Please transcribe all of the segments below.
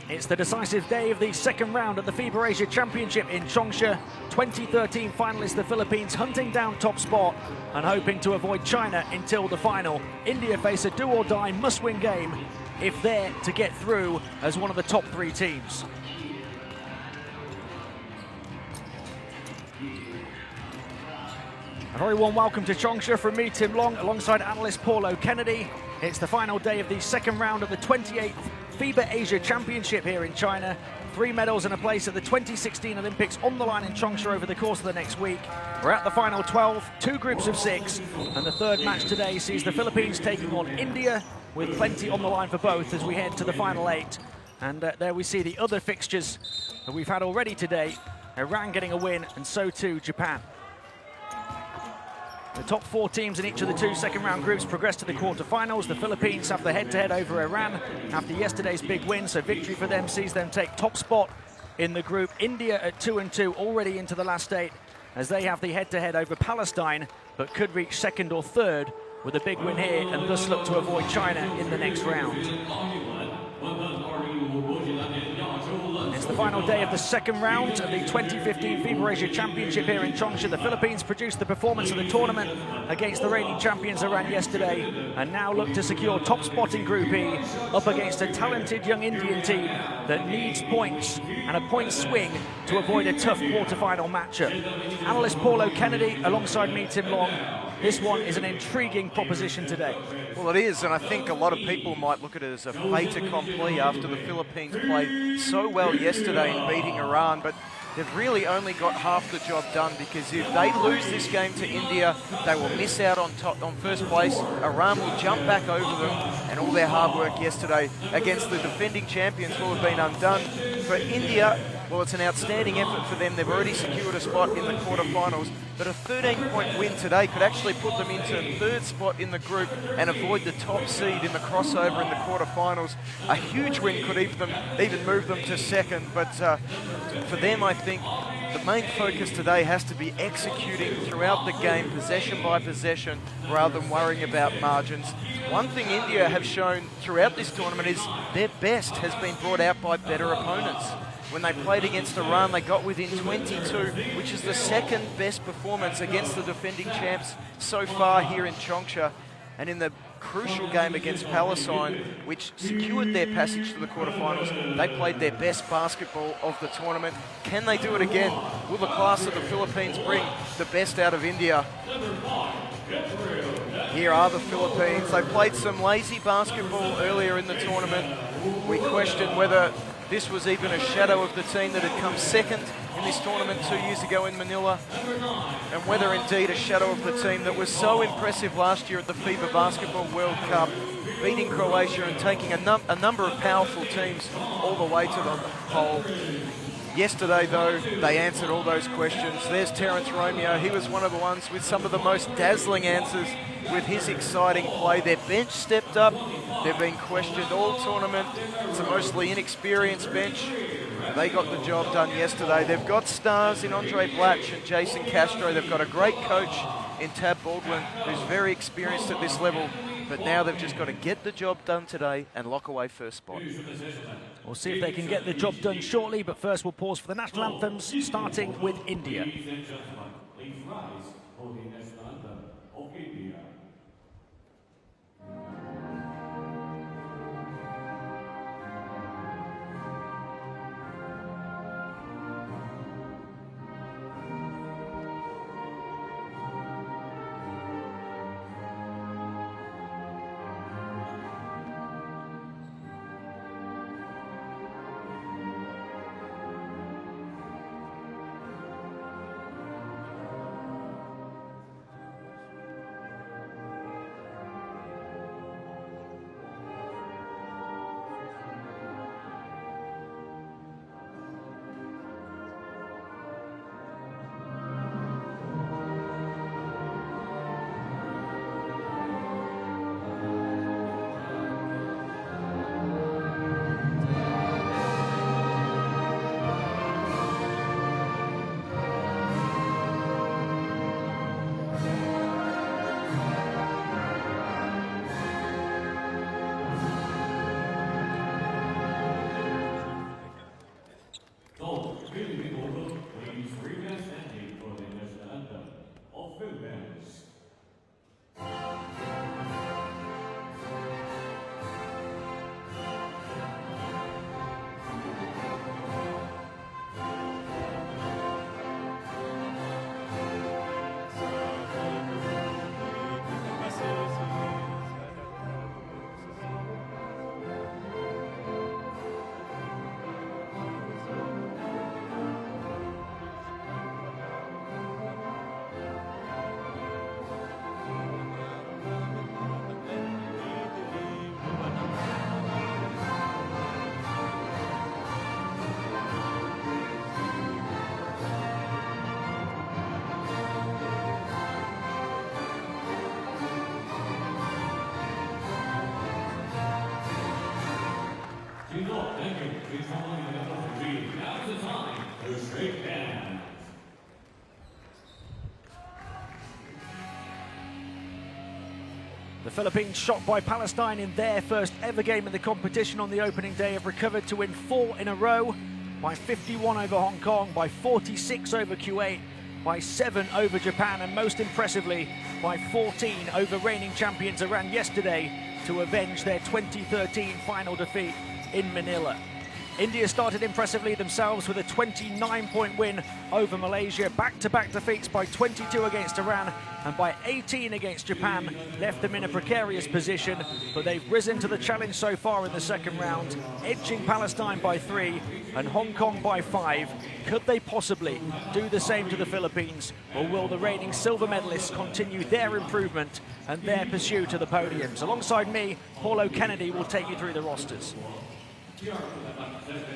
It's the decisive day of the second round at the FIBA Asia Championship in Changsha. 2013 finalists, the Philippines, hunting down top spot and hoping to avoid China until the final. India face a do-or-die must-win game if they're to get through as one of the top three teams. A very warm welcome to Changsha from me, Tim Long, alongside analyst Paul O'Kennedy. It's the final day of the second round of the 28th FIBA Asia Championship here in China. 3 medals and a place at the 2016 Olympics on the line in Changsha over the course of the next week. We're at the final 12, 2 groups of 6, and the third match today sees the Philippines taking on India, with plenty on the line for both as we head to the final 8. And there we see the other fixtures that we've had already today. Iran getting a win, and so too Japan. The top 4 teams in each of the 2 second-round groups progress to the quarterfinals. The Philippines have the head-to-head over Iran after yesterday's big win, so victory for them sees them take top spot in the group. India at 2-2 already into the last 8 as they have the head-to-head over Palestine, but could reach second or third with a big win here and thus look to avoid China in the next round. It's the final day of the second round of the 2015 FIBA Asia Championship here in Changsha. The Philippines produced the performance of the tournament against the reigning champions Iran yesterday and now look to secure top spot in Group E up against a talented young Indian team that needs points and a point swing to avoid a tough quarter-final matchup. Analyst Paul O'Kennedy alongside me, Tim Long. This one is an intriguing proposition today. Well, it is, and I think a lot of people might look at it as a fait accompli after the Philippines played so well yesterday in beating Iran, but they've really only got half the job done, because if they lose this game to India, they will miss out on first place. Iran will jump back over them, and all their hard work yesterday against the defending champions will have been undone. For India, well, it's an outstanding effort for them. They've already secured a spot in the quarterfinals, but a 13-point win today could actually put them into third spot in the group and avoid the top seed in the crossover in the quarterfinals. A huge win could even move them to second, but for them, I think the main focus today has to be executing throughout the game, possession by possession, rather than worrying about margins. One thing India have shown throughout this tournament is their best has been brought out by better opponents. When they played against Iran, they got within 22, which is the second best performance against the defending champs so far here in Changsha. And in the crucial game against Palestine, which secured their passage to the quarterfinals, they played their best basketball of the tournament. Can they do it again? Will the class of the Philippines bring the best out of India? Here are the Philippines. They played some lazy basketball earlier in the tournament. We questioned whether this was even a shadow of the team that had come second in this tournament 2 years ago in Manila, and whether indeed a shadow of the team that was so impressive last year at the FIBA Basketball World Cup, beating Croatia and taking a number of powerful teams all the way to the pole. Yesterday, though, they answered all those questions. There's Terence Romeo. He was one of the ones with some of the most dazzling answers with his exciting play. Their bench stepped up. They've been questioned all tournament. It's a mostly inexperienced bench. They got the job done yesterday. They've got stars in Andre Blatch and Jason Castro. They've got a great coach in Tab Baldwin, who's very experienced at this level. But now they've just got to get the job done today and lock away first spot. We'll see if they can get the job done shortly, but first we'll pause for the national anthems, starting with India. The Philippines, shocked by Palestine in their first ever game in the competition on the opening day, have recovered to win 4 in a row, by 51 over Hong Kong, by 46 over Kuwait, by 7 over Japan, and most impressively by 14 over reigning champions Iran yesterday to avenge their 2013 final defeat in Manila. India started impressively themselves with a 29-point win over Malaysia. Back-to-back defeats by 22 against Iran and by 18 against Japan left them in a precarious position, but they've risen to the challenge so far in the second round, edging Palestine by 3 and Hong Kong by 5. Could they possibly do the same to the Philippines, or will the reigning silver medalists continue their improvement and their pursuit to the podiums? Alongside me, Paulo Kennedy will take you through the rosters.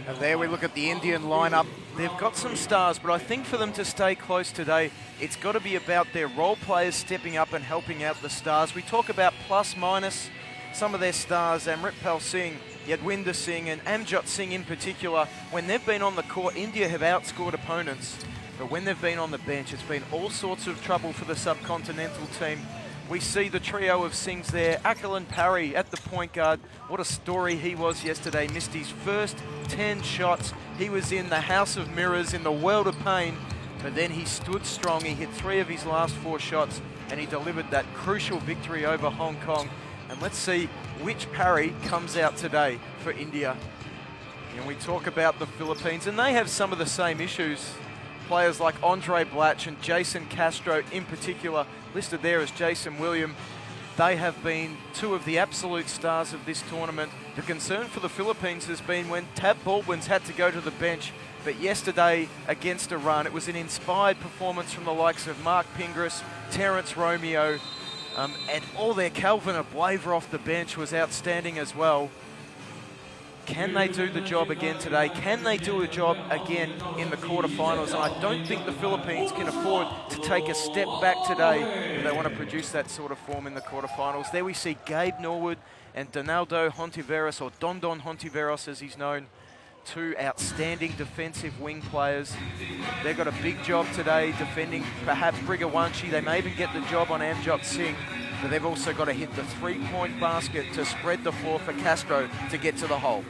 And there we look at the Indian lineup. They've got some stars, but I think for them to stay close today, it's got to be about their role players stepping up and helping out the stars. We talk about plus minus some of their stars, Amritpal Singh, Yadwinder Singh and Amjot Singh in particular. When they've been on the court, India have outscored opponents. But when they've been on the bench, it's been all sorts of trouble for the subcontinental team. We see the trio of Singhs there. Akilan Parry at the point guard. What a story he was yesterday. Missed his first 10 shots. He was in the house of mirrors, in the world of pain. But then he stood strong. He hit 3 of his last 4 shots and he delivered that crucial victory over Hong Kong. And let's see which Parry comes out today for India. And we talk about the Philippines, and they have some of the same issues. Players like Andre Blatch and Jason Castro in particular, listed there as Jason William. They have been 2 of the absolute stars of this tournament. The concern for the Philippines has been when Tab Baldwin's had to go to the bench, but yesterday against Iran, it was an inspired performance from the likes of Mark Pingras, Terence Romeo, and all their Calvin Ablaver off the bench was outstanding as well. Can they do the job again today? Can they do a job again in the quarterfinals? And I don't think the Philippines can afford to take a step back today if they want to produce that sort of form in the quarterfinals. There we see Gabe Norwood and Donaldo Hontiveros, or Dondon Hontiveros as he's known, 2 outstanding defensive wing players. They've got a big job today defending perhaps Brigawanchi. They may even get the job on Amjot Singh. But they've also got to hit the 3-point basket to spread the floor for Castro to get to the hole.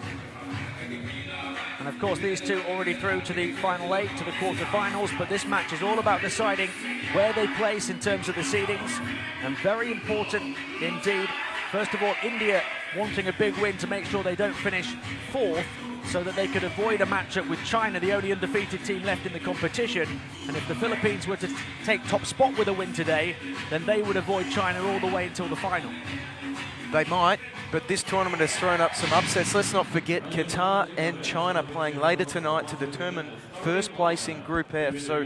And of course, these 2 already through to the final 8, to the quarterfinals, but this match is all about deciding where they place in terms of the seedings. And very important indeed. First of all, India wanting a big win to make sure they don't finish 4th, so that they could avoid a matchup with China, the only undefeated team left in the competition. And if the Philippines were to take top spot with a win today, then they would avoid China all the way until the final. They might, but this tournament has thrown up some upsets. Let's not forget Qatar and China playing later tonight to determine first place in Group F. So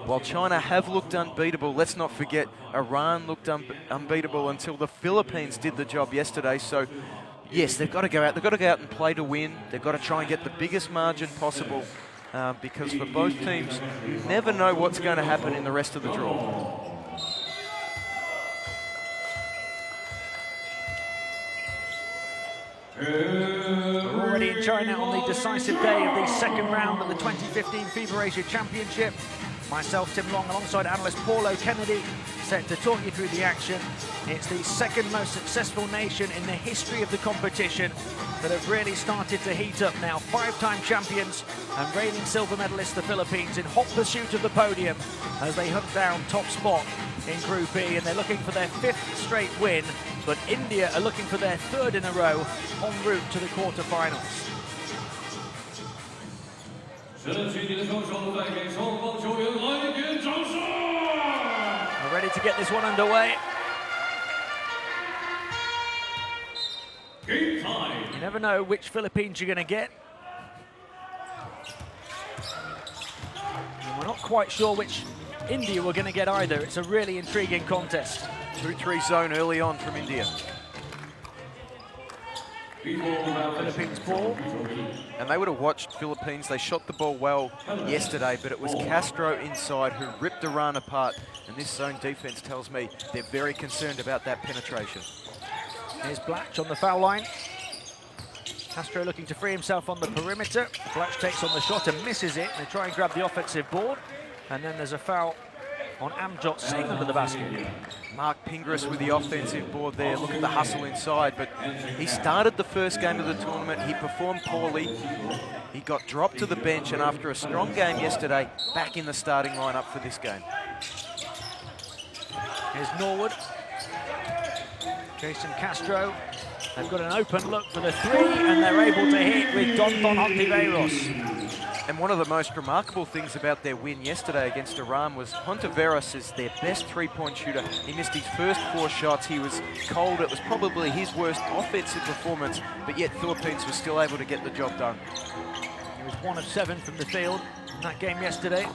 while China have looked unbeatable, let's not forget Iran looked unbeatable until the Philippines did the job yesterday. So yes, they've got to go out. They've got to go out and play to win. They've got to try and get the biggest margin possible because for both teams, you never know what's going to happen in the rest of the draw. We're already in China on the decisive day of the second round of the 2015 FIBA Asia Championship. Myself, Tim Long, alongside analyst Paulo Kennedy, set to talk you through the action. It's the second most successful nation in the history of the competition that have really started to heat up now. 5-time champions and reigning silver medalists, the Philippines, in hot pursuit of the podium as they hunt down top spot in Group E, and they're looking for their 5th straight win, but India are looking for their 3rd in a row en route to the quarterfinals. We're ready to get this one underway. You never know which Philippines you're going to get. And we're not quite sure which India we're going to get either. It's a really intriguing contest. 2-3 zone early on from India. Philippines ball. And they would have watched Philippines. They shot the ball well yesterday, but it was Castro inside who ripped Iran apart. And this zone defense tells me they're very concerned about that penetration. Here's Blatch on the foul line. Castro looking to free himself on the perimeter. Blatch takes on the shot and misses it. They try and grab the offensive board. And then there's a foul on Amjot Singh under the basket. Mark Pingras with the offensive board there. Look at the hustle inside, but he started the first game of the tournament. He performed poorly. He got dropped to the bench, and after a strong game yesterday, back in the starting lineup for this game. Here's Norwood. Jason Castro. They've got an open look for the three, and they're able to hit with Don Hontiveros. And one of the most remarkable things about their win yesterday against Iran was Hontiveros is their best three-point shooter. He missed his first 4 shots. He was cold. It was probably his worst offensive performance, but yet Philippines was still able to get the job done. He was 1 of 7 from the field in that game yesterday.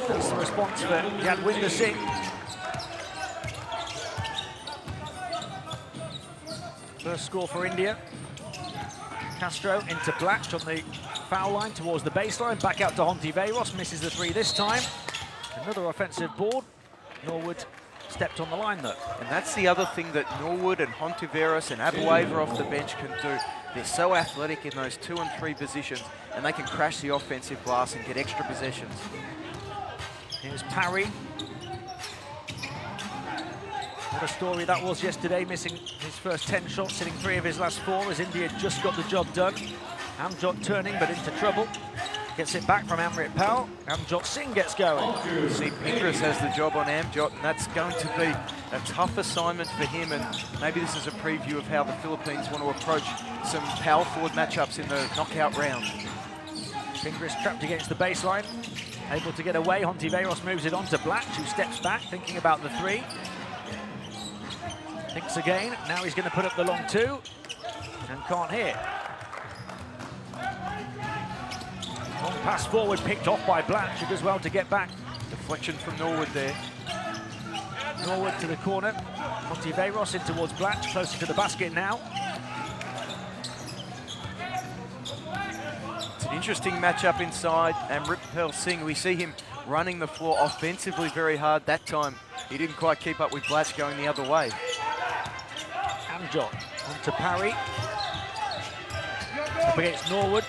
That's the response for Yadwinder Singh. First score for India. Castro into Blatch on the foul line towards the baseline. Back out to Hontiveros, misses the 3 this time. Another offensive board. Norwood stepped on the line though. And that's the other thing that Norwood and Hontiveros and Abueva off the bench can do. They're so athletic in those 2 and 3 positions, and they can crash the offensive glass and get extra possessions. Here's Parry. What a story that was yesterday, missing his first 10 shots, hitting 3 of his last 4 as India just got the job done. Amjot turning, but into trouble. Gets it back from Amrit Pal. Amjot Singh gets going. See, Pingras has the job on Amjot, and that's going to be a tough assignment for him, and maybe this is a preview of how the Philippines want to approach some power forward matchups in the knockout round. Pingras trapped against the baseline, able to get away. Hontiveros moves it on to Blatch, who steps back, thinking about the 3. Thinks again, now he's going to put up the long 2, and can't hit. Long pass forward, picked off by Blatch, who does well to get back. Deflection from Norwood there. Norwood to the corner, Hontiveros in towards Blatch, closer to the basket now. It's an interesting matchup inside, and Amrit Singh, we see him running the floor offensively very hard. That time, he didn't quite keep up with Blatch going the other way. Amjot onto Parry. Up against Norwood.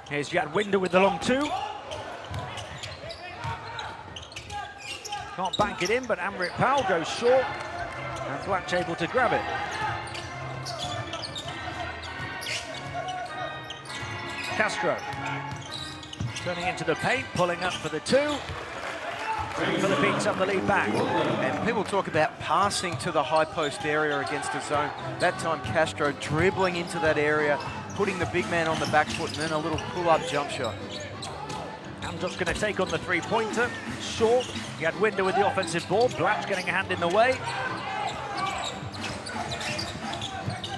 Here's Yadwinder with the long 2. Can't bank it in, but Amrit Pal goes short. And Blatch able to grab it. Castro turning into the paint, pulling up for the 2. Philippines have the lead back. And people talk about passing to the high post area against a zone. That time Castro dribbling into that area, putting the big man on the back foot, and then a little pull-up jump shot. Amjot's going to take on the 3-pointer. Short. Yadwinder with the offensive ball. Blatch getting a hand in the way.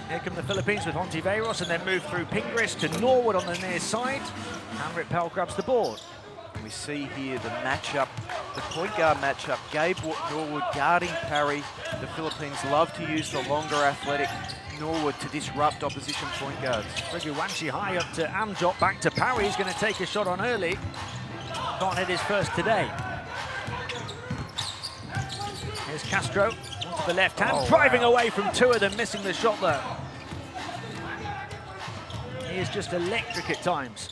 Here come the Philippines with Hontiveros, and then move through Pingras to Norwood on the near side. Amrit Pal grabs the board. We see here the matchup, the point guard matchup. Gabe Norwood guarding Parry. The Philippines love to use the longer athletic Norwood to disrupt opposition point guards. Friguwanshi high up to Amjot, back to Parry. He's going to take a shot on early. Can't hit his first today. Here's Castro onto the left hand, driving away from 2 of them, missing the shot there. He is just electric at times.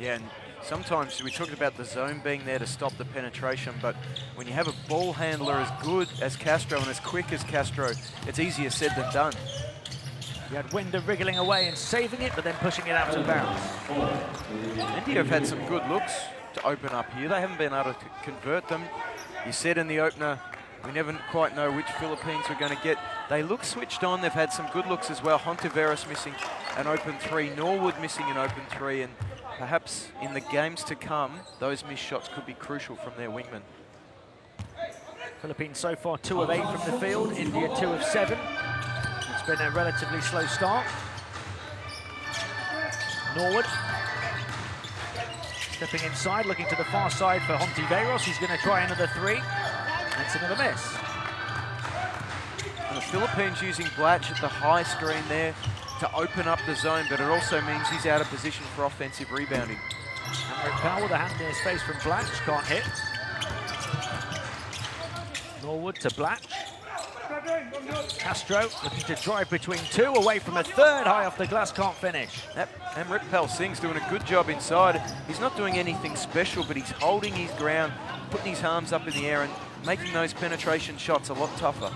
Yeah, and sometimes we talked about the zone being there to stop the penetration, but when you have a ball handler as good as Castro and as quick as Castro, it's easier said than done. Yadwinder wriggling away and saving it, but then pushing it out of bounds. India have had some good looks to open up here. They haven't been able to convert them. You said in the opener, we never quite know which Philippines we're going to get. They look switched on. They've had some good looks as well. Hontiveros missing an open 3, Norwood missing an open 3, and perhaps in the games to come, those missed shots could be crucial from their wingmen. Philippines so far 2 of 8 from the field, India 2 of 7. It's been a relatively slow start. Norwood stepping inside, looking to the far side for Hontiveros. He's going to try another 3. That's another miss. And the Philippines using Blatch at the high screen there to open up the zone, but it also means he's out of position for offensive rebounding. Amrit Pal with a hand in his face from Blatch, can't hit. Norwood to Blatch. Castro looking to drive between two, away from a third, high off the glass, can't finish. Amritpal Singh's doing a good job inside. He's not doing anything special, but he's holding his ground, putting his arms up in the air and making those penetration shots a lot tougher.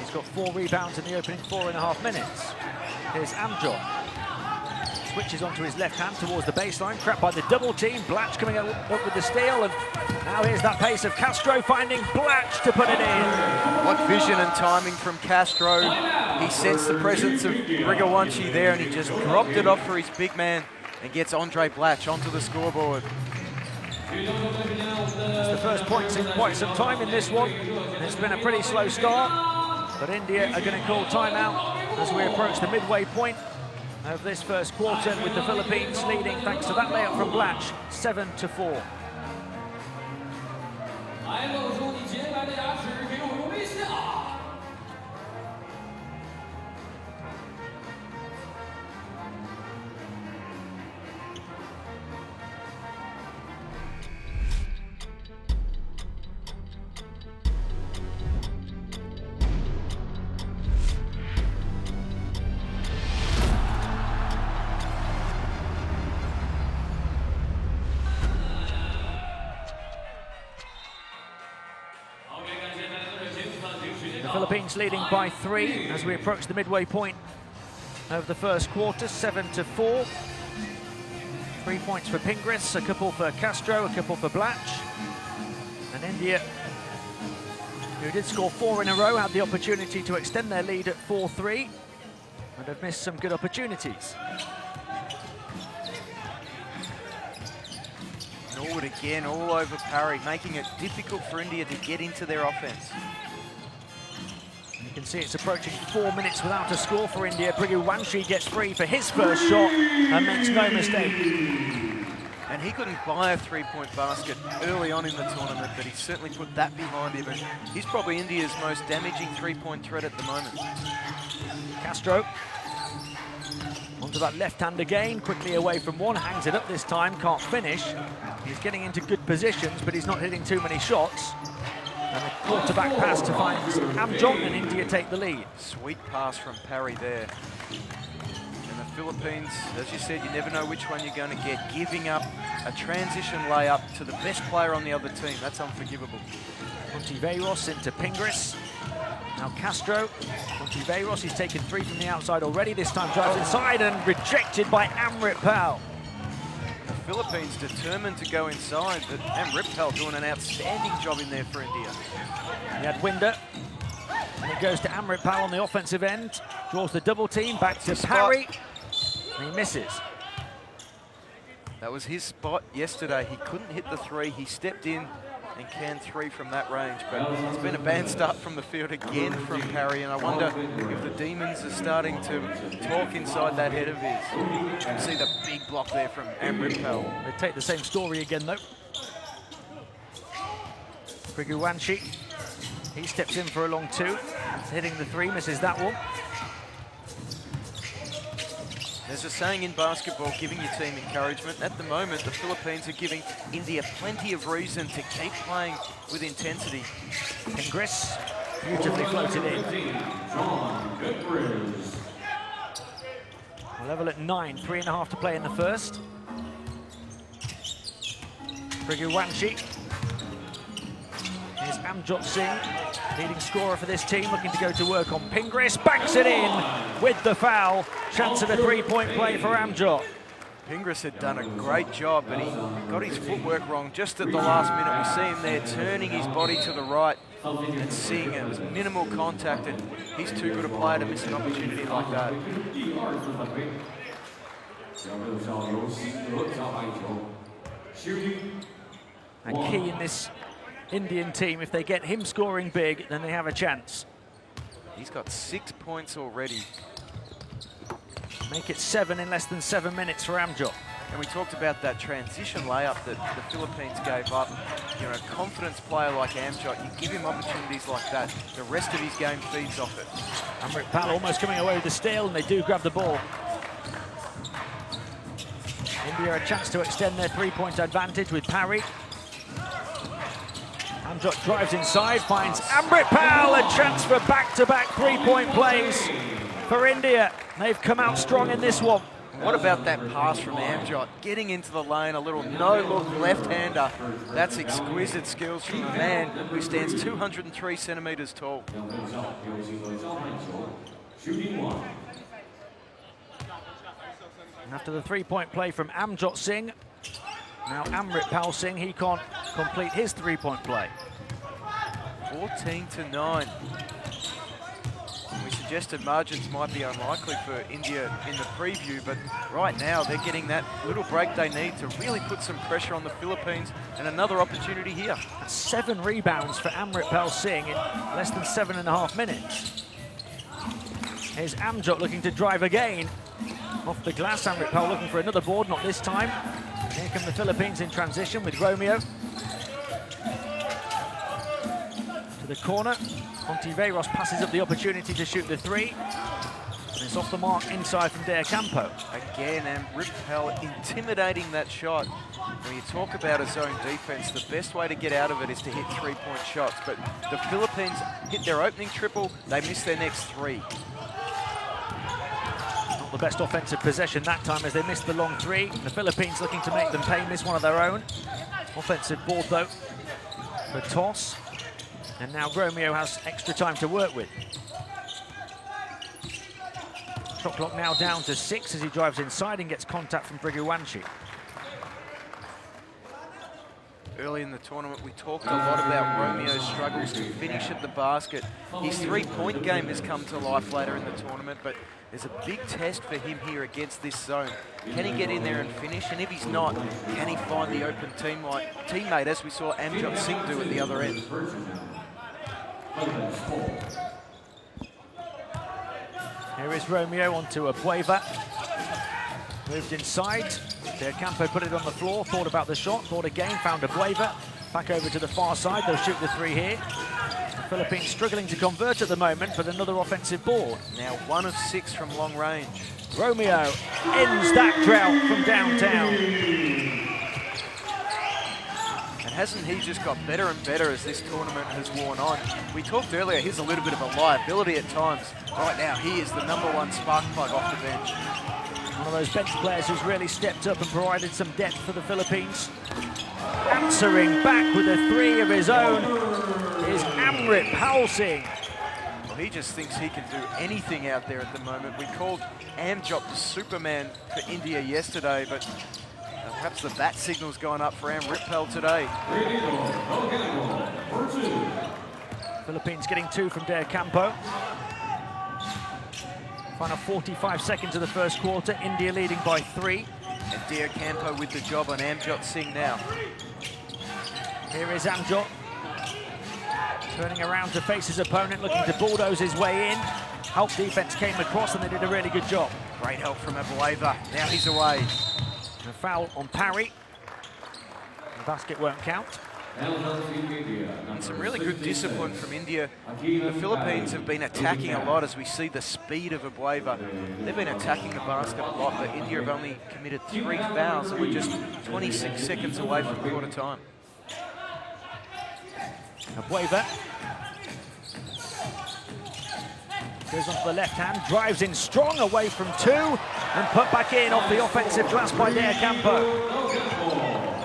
He's got 4 rebounds in the opening 4.5 minutes. Here's Amjot. Switches onto his left hand towards the baseline, trapped by the double team. Blatch coming up with the steal, and now here's that pace of Castro finding Blatch to put it in. What vision and timing from Castro. He sensed the presence of Brigawanchi there, and he just dropped it off for his big man and gets Andre Blatch onto the scoreboard. It's the first points in quite some time in this one. It's been a pretty slow start, but India are going to call timeout as we approach the midway point of this first quarter, with the Philippines leading thanks to that layup from Blatch, 7-4. Philippines leading by 3 as we approach the midway point of the first quarter, 7-4. 3 points for Pingris, a couple for Castro, a couple for Blatch. And India, who did score 4 in a row, had the opportunity to extend their lead at 4-3, and have missed some good opportunities. Norwood again all over Parry, making it difficult for India to get into their offense. You can see it's approaching 4 minutes without a score for India. Brigawanchi gets free for his first shot and makes no mistake. And he couldn't buy a 3-point basket early on in the tournament, but he certainly put that behind him, and he's probably India's most damaging 3-point threat at the moment. Castro onto that left hand again, quickly away from one, hangs it up this time, can't finish. He's getting into good positions, but he's not hitting too many shots. And a quarterback pass to find Amjot, and India take the lead. Sweet pass from Parry there. And the Philippines, as you said, you never know which one you're going to get. Giving up a transition layup to the best player on the other team, that's unforgivable. Montiveiros into Pingris. Now Castro. Montiveiros, he's taken 3 from the outside already. This time drives inside and rejected by Amritpal. The Philippines determined to go inside, but Amritpal doing an outstanding job in there for India. He had Winder, and it goes to Amritpal on the offensive end. Draws the double team, back to Parry, and he misses. That was his spot yesterday. He couldn't hit the 3. He stepped in and canned 3 from that range, but it's been a bad start from the field again from Parry, and I wonder if the Demons are starting to talk inside that head of his. You can see the big block there from Amritpal. They take the same story again though. Brigawanchi, he steps in for a long 2, hitting the 3, misses that one. There's a saying in basketball, giving your team encouragement. At the moment, the Philippines are giving India plenty of reason to keep playing with intensity. Pingris, beautifully floated in. Level at 9, 3.5 to play in the first. Brigawanchi. Here's Amjot Singh, leading scorer for this team, looking to go to work on Pingris. Banks it in with the foul. Chance of a 3-point play for Amjot. Pingris had done a great job, but he got his footwork wrong just at the last minute. We see him there turning his body to the right and seeing it was minimal contact, and he's too good a player to miss an opportunity like that. And key in this Indian team, if they get him scoring big, then they have a chance. He's got 6 points already. Make it 7 in less than 7 minutes for Amjot. And we talked about that transition layup that the Philippines gave up. You know, a confidence player like Amjot, you give him opportunities like that, the rest of his game feeds off it. Amritpal almost coming away with the steal, and they do grab the ball. India a chance to extend their 3-point advantage with Parry. Amjot drives inside, finds Amritpal, a chance for back-to-back three-point plays for India. They've come out strong in this one. What about that pass from Amjot? Getting into the lane, a little no-look left-hander. That's exquisite skills from a man who stands 203 centimetres tall. And after the three-point play from Amjot Singh, now Amritpal Singh, he can't complete his three-point play. 14-9. We suggested margins might be unlikely for India in the preview, but right now they're getting that little break they need to really put some pressure on the Philippines, and another opportunity here. That's 7 rebounds for Amritpal Singh in less than 7.5 minutes. Here's Amjot looking to drive again. Off the glass, Amritpal looking for another board, not this time. Here come the Philippines in transition with Romeo. To the corner. Ontiveros passes up the opportunity to shoot the three. And it's off the mark inside from De Campo. Again, Amritpal intimidating that shot. When you talk about a zone defense, the best way to get out of it is to hit three-point shots. But the Philippines hit their opening triple, they missed their next three. Not the best offensive possession that time as they missed the long three. The Philippines looking to make them pay, miss one of their own. Offensive board though for toss. And now Romeo has extra time to work with. Shot clock now down to 6 as he drives inside and gets contact from Briguanchi. Early in the tournament, we talked a lot about Romeo's struggles to finish at the basket. His three-point game has come to life later in the tournament, but there's a big test for him here against this zone. Can he get in there and finish? And if he's not, can he find the open teammate, as we saw Amjot Singh do at the other end? Here is Romeo onto a Bueva. Moved inside. De Campo put it on the floor, thought about the shot, thought again, found a Bueva. Back over to the far side, they'll shoot the three here. The Philippines struggling to convert at the moment, but another offensive board. Now 1 of 6 from long range. Romeo ends that drought from downtown. And hasn't he just got better and better as this tournament has worn on? We talked earlier, he's a little bit of a liability at times. Right now, he is the #1 spark plug off the bench. One of those bench players who's really stepped up and provided some depth for the Philippines. Answering back with a three of his own is Amritpal Singh. Well, he just thinks he can do anything out there at the moment. We called Amjot the Superman for India yesterday, but perhaps the bat signal's gone up for Amritpal today. Philippines getting 2 from De Campo. Final 45 seconds of the first quarter, India leading by 3. And De Campo with the job on Amjot Singh now. Here is Amjot. Turning around to face his opponent, looking to bulldoze his way in. Help defense came across and they did a really good job. Great help from Abueva. Now he's away. A foul on Parry. The basket won't count. And some really good discipline from India. The Philippines have been attacking a lot as we see the speed of Abueva. They've been attacking the basket a lot, but India have only committed 3 fouls and we're just 26 seconds away from quarter time. Abueva goes onto the left hand, drives in strong away from 2 and put back in off the offensive glass by De Campo.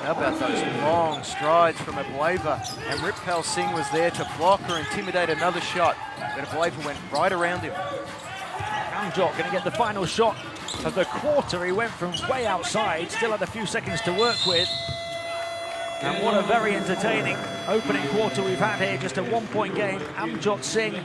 How about those long strides from Abueva? And Amritpal Singh was there to block or intimidate another shot, but Abueva went right around him. Amjot going to get the final shot of the quarter. He went from way outside, still had a few seconds to work with. And what a very entertaining opening quarter we've had here, just a 1-point game. Amjot Singh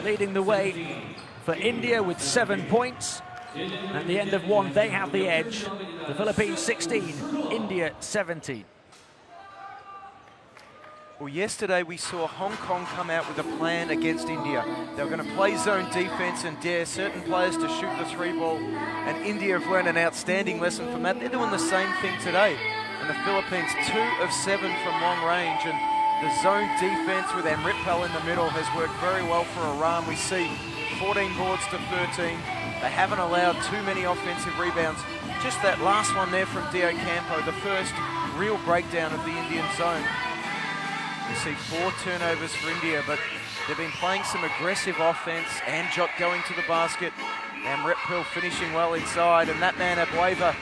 leading the way for India with 7 points. At the end of 1, they have the edge. The Philippines 16, India 17. Well, yesterday we saw Hong Kong come out with a plan against India. They were going to play zone defense and dare certain players to shoot the 3-ball. And India have learned an outstanding lesson from that. They're doing the same thing today. And the Philippines 2 of 7 from long range. And the zone defense with Amritpal in the middle has worked very well for Iran. We see 14 boards to 13. They haven't allowed too many offensive rebounds. Just that last one there from De Campo, the first real breakdown of the Indian zone. see 4 turnovers for India, but they've been playing some aggressive offense. Amjot going to the basket. Amritpal finishing well inside, and that man Abueva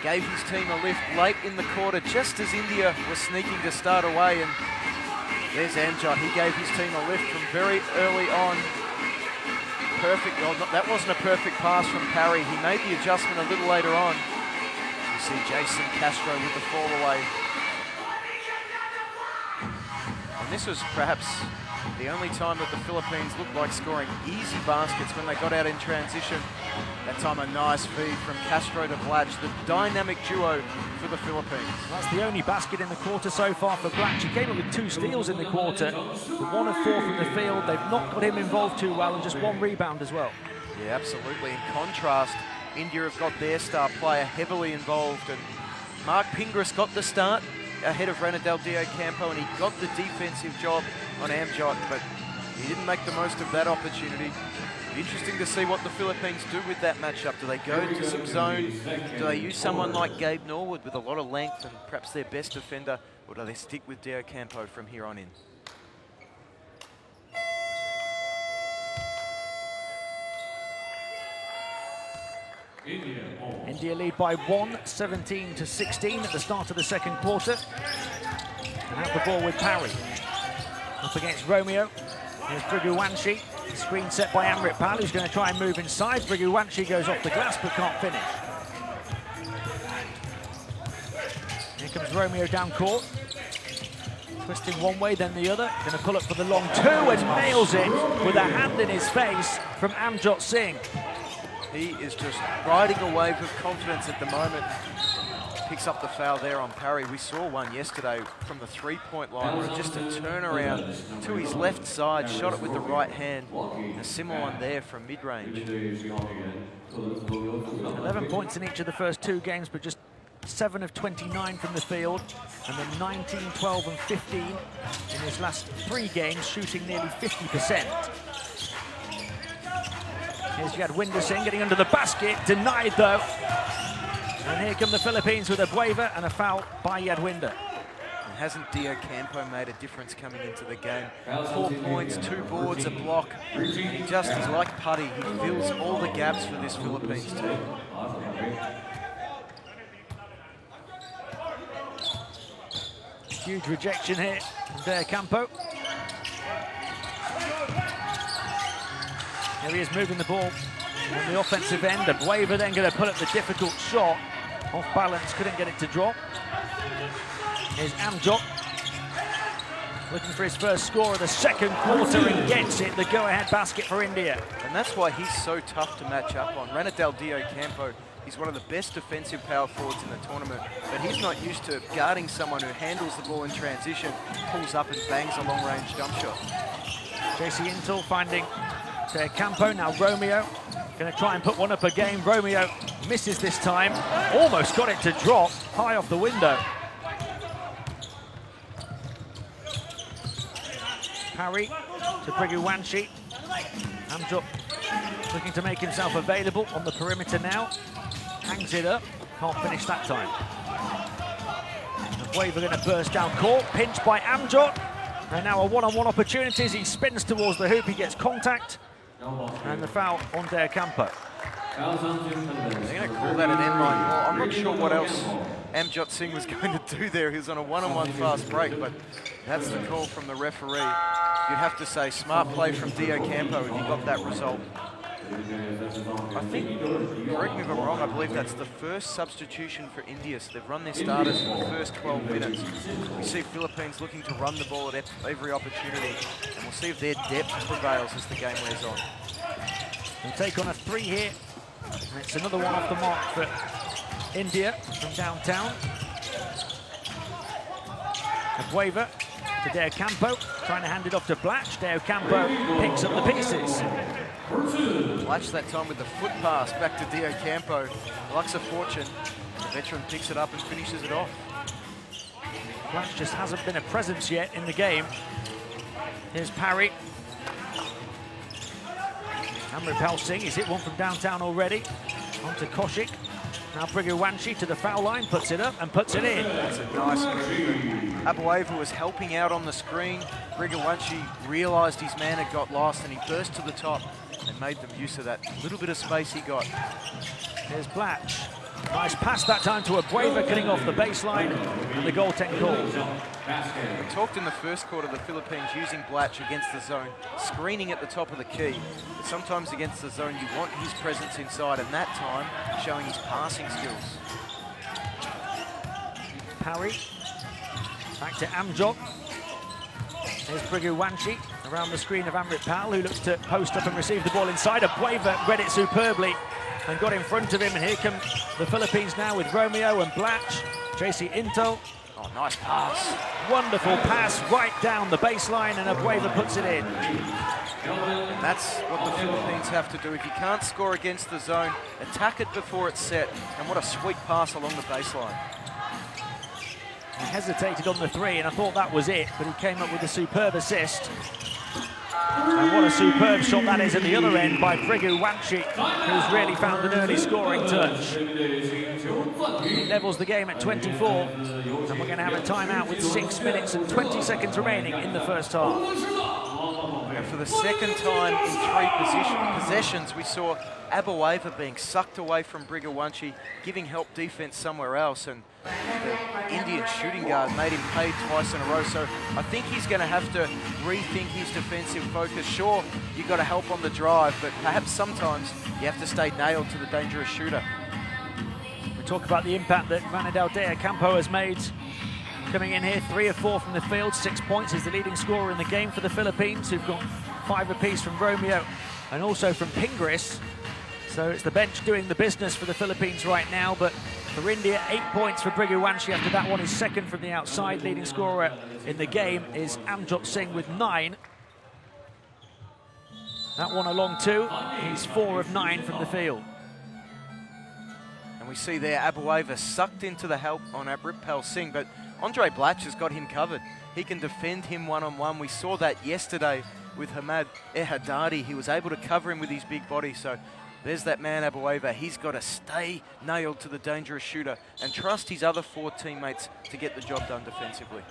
gave his team a lift late in the quarter, just as India was sneaking to start away. And there's Amjot. He gave his team a lift from very early on. Perfect. Well, that wasn't a perfect pass from Parry. He made the adjustment a little later on. You see Jason Castro with the fall away. And this was perhaps the only time that the Philippines looked like scoring easy baskets when they got out in transition. That time a nice feed from Castro to Blatch, the dynamic duo for the Philippines. That's the only basket in the quarter so far for Blatch. He came up with 2 steals in the quarter, but 1 of 4 from the field. They've not got him involved too well, and just 1 rebound as well. Yeah, absolutely. In contrast, India have got their star player heavily involved, and Mark Pingras got the start ahead of Ranadel Dio Campo, and he got the defensive job on Amjot, but he didn't make the most of that opportunity. Interesting to see what the Philippines do with that matchup. Do they go to some zone? Do they use someone like Gabe Norwood with a lot of length and perhaps their best defender? Or do they stick with Dio Campo from here on in? India lead by 1, 17-16 at the start of the second quarter. And have the ball with Parry. Up against Romeo. Here's Briguwanshi. Screen set by Amritpal, who's going to try and move inside. Briguwanshi goes off the glass but can't finish. Here comes Romeo down court. Twisting one way, then the other. Going to pull up for the long 2 and nails it with a hand in his face from Amjot Singh. He is just riding a wave of confidence at the moment. Picks up the foul there on Parry. We saw one yesterday from the 3-point line, where just a turnaround to his left side, shot it with the right hand. A similar one there from mid-range. 11 points in each of the first 2 games, but just 7 of 29 from the field, and then 19, 12 and 15 in his last 3 games, shooting nearly 50%. Here's Yadwinder Singh getting under the basket, denied though. And here come the Philippines with a Abueva and a foul by Yadwinder. And hasn't Dio Campo made a difference coming into the game? 4 points, 2 boards, a block. He just is like Putty. He fills all the gaps for this Philippines team. Huge rejection here from Dio Campo. Here he is moving the ball on the offensive end. Abueva then going to put up the difficult shot. Off balance, couldn't get it to drop. Here's Amjot looking for his first score of the second quarter and gets it, the go-ahead basket for India. And that's why he's so tough to match up on. Ranadel Dio Campo, he's one of the best defensive power forwards in the tournament, but he's not used to guarding someone who handles the ball in transition, pulls up and bangs a long-range jump shot. JC Intel finding Dio Campo, now Romeo. Going to try and put one up again. Romeo misses this time. Almost got it to drop high off the window. Parry to Briguwanshi. Amjot looking to make himself available on the perimeter now. Hangs it up. Can't finish that time. Abueva going to burst down court. Pinched by Amjot. And now a one-on-one opportunity as he spins towards the hoop. He gets contact. And the foul on Dio Campo. They're going to call that an end line. Well, I'm not sure what else Amjot Singh was going to do there. He was on a one-on-one fast break, but that's the call from the referee. You'd have to say smart play from Dio Campo if he got that result. I think, correct me if I'm wrong, I believe that's the first substitution for India. So they've run their starters for the first 12 minutes. We see Philippines looking to run the ball at every opportunity, and we'll see if their depth prevails as the game wears on. They'll take on a 3 here, and it's another one off the mark for India from downtown. Abueva to Dio Campo, trying to hand it off to Blatch. Dio Campo picks up the pieces. Blatch that time with the foot pass back to Dio Campo. Luck's a fortune. The veteran picks it up and finishes it off. Blatch just hasn't been a presence yet in the game. Here's Parry. Amritpal Singh, he's hit one from downtown already. On to Koshik. Now Briguanchi to the foul line, puts it up and puts it in. That's a nice move. Abueva was helping out on the screen. Briguanchi realised his man had got lost and he burst to the top and made them use of that little bit of space he got. Here's Blatch. Nice pass that time to Abueva, cutting off the baseline, and the goaltend called. We talked in the first quarter of the Philippines using Blatch against the zone, screening at the top of the key. But sometimes against the zone, you want his presence inside, and that time showing his passing skills. Parry. Back to Amjok. Here's Briguanchi around the screen of Amrit Pal, who looks to post up and receive the ball inside. Abueva read it superbly and got in front of him, and here come the Philippines now with Romeo and Blatch. JC Intel. Oh, nice pass. Wonderful pass right down the baseline, and Abueva puts it in. And that's what the Philippines have to do. If you can't score against the zone, attack it before it's set. And what a sweet pass along the baseline. He hesitated on the three, and I thought that was it, but he came up with a superb assist. And what a superb shot that is at the other end by Briguanchi, who's really found an early scoring touch. He levels the game at 24, and we're going to have a timeout with 6 minutes and 20 seconds remaining in the first half. And for the second time in 3 possessions, we saw Abueva being sucked away from Briguanchi, giving help defense somewhere else, and the Indian shooting guard made him pay twice in a row. So I think he's going to have to rethink his defensive focus. Sure, you got to help on the drive, but perhaps sometimes you have to stay nailed to the dangerous shooter. We talk about the impact that Ranadal Dea Campo has made. Coming in here, 3 of 4 from the field, 6 points. Is the leading scorer in the game for the Philippines, who've got 5 apiece from Romeo and also from Pingris. So it's the bench doing the business for the Philippines right now, but for India, 8 points for Briguanchi after that one is second from the outside. Leading scorer in the game is Amjot Singh with 9. That one along 2, he's 4 of 9 from the field. And we see there Abueva sucked into the help on Amrit Singh, but Andre Blatch has got him covered. He can defend him one-on-one. We saw that yesterday with Hamad Ehadadi. He was able to cover him with his big body, so there's that man, Abueva. He's got to stay nailed to the dangerous shooter and trust his other 4 teammates to get the job done defensively.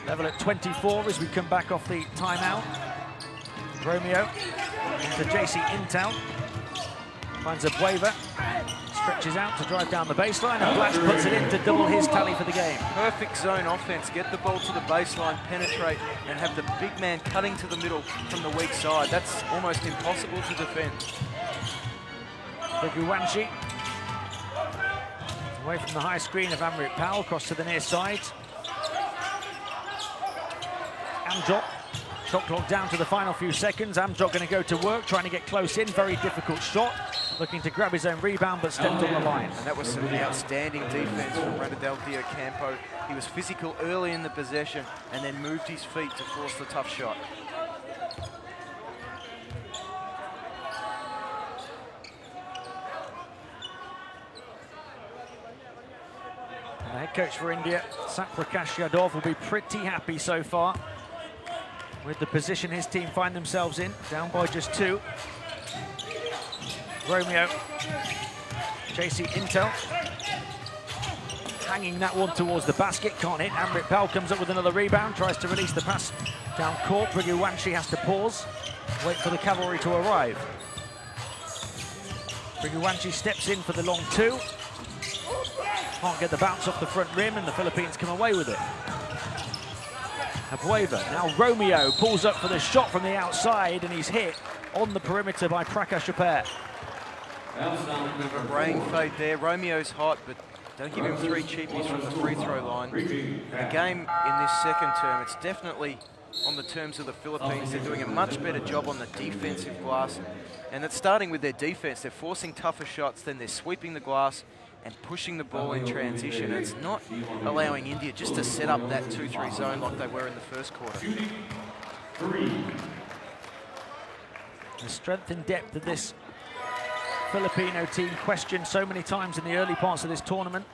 Level at 24 as we come back off the timeout. Romeo into JC Intel. Finds Abueva. Stretches out to drive down the baseline, and Blatch puts it in to double his tally for the game. Perfect zone offense. Get the ball to the baseline, penetrate, and have the big man cutting to the middle from the weak side. That's almost impossible to defend. Briguanchi. Away from the high screen of Amrit Pal, across to the near side. Amjot. Shot clock down to the final few seconds. Amjot going to go to work, trying to get close in. Very difficult shot. Looking to grab his own rebound, but stepped on the line. And that was some outstanding defense from Ranadal Dea Campo. He was physical early in the possession and then moved his feet to force the tough shot. And the head coach for India, Satprakash Yadav, will be pretty happy so far with the position his team find themselves in, down by just 2. Romeo, JC Intel, hanging that one towards the basket, can't hit. Amrit Pal comes up with another rebound, tries to release the pass down court. Briguanchi has to pause, wait for the cavalry to arrive. Briguanchi steps in for the long 2. Can't get the bounce off the front rim, and the Philippines come away with it. Abueva, now Romeo pulls up for the shot from the outside, and he's hit on the perimeter by Prakash Appare. Bit of a brain fade there. Romeo's hot, but don't give him 3 cheapies from the free throw line. And the game in this second term, it's definitely on the terms of the Philippines. They're doing a much better job on the defensive glass. And it's starting with their defense. They're forcing tougher shots, then they're sweeping the glass and pushing the ball in transition. It's not allowing India just to set up that 2-3 zone like they were in the first quarter. The strength and depth of this Filipino team questioned so many times in the early parts of this tournament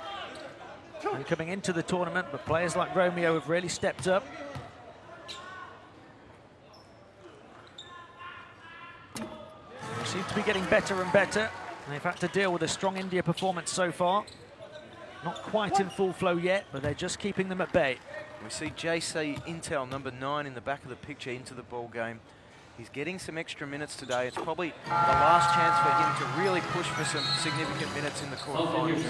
and coming into the tournament, but players like Romeo have really stepped up. They seem to be getting better and better. They've had to deal with a strong India performance so far. Not quite in full flow yet, but they're just keeping them at bay. We see JC Intel, number 9, in the back of the picture into the ball game. He's getting some extra minutes today. It's probably the last chance for him to really push for some significant minutes in the quarterfinals.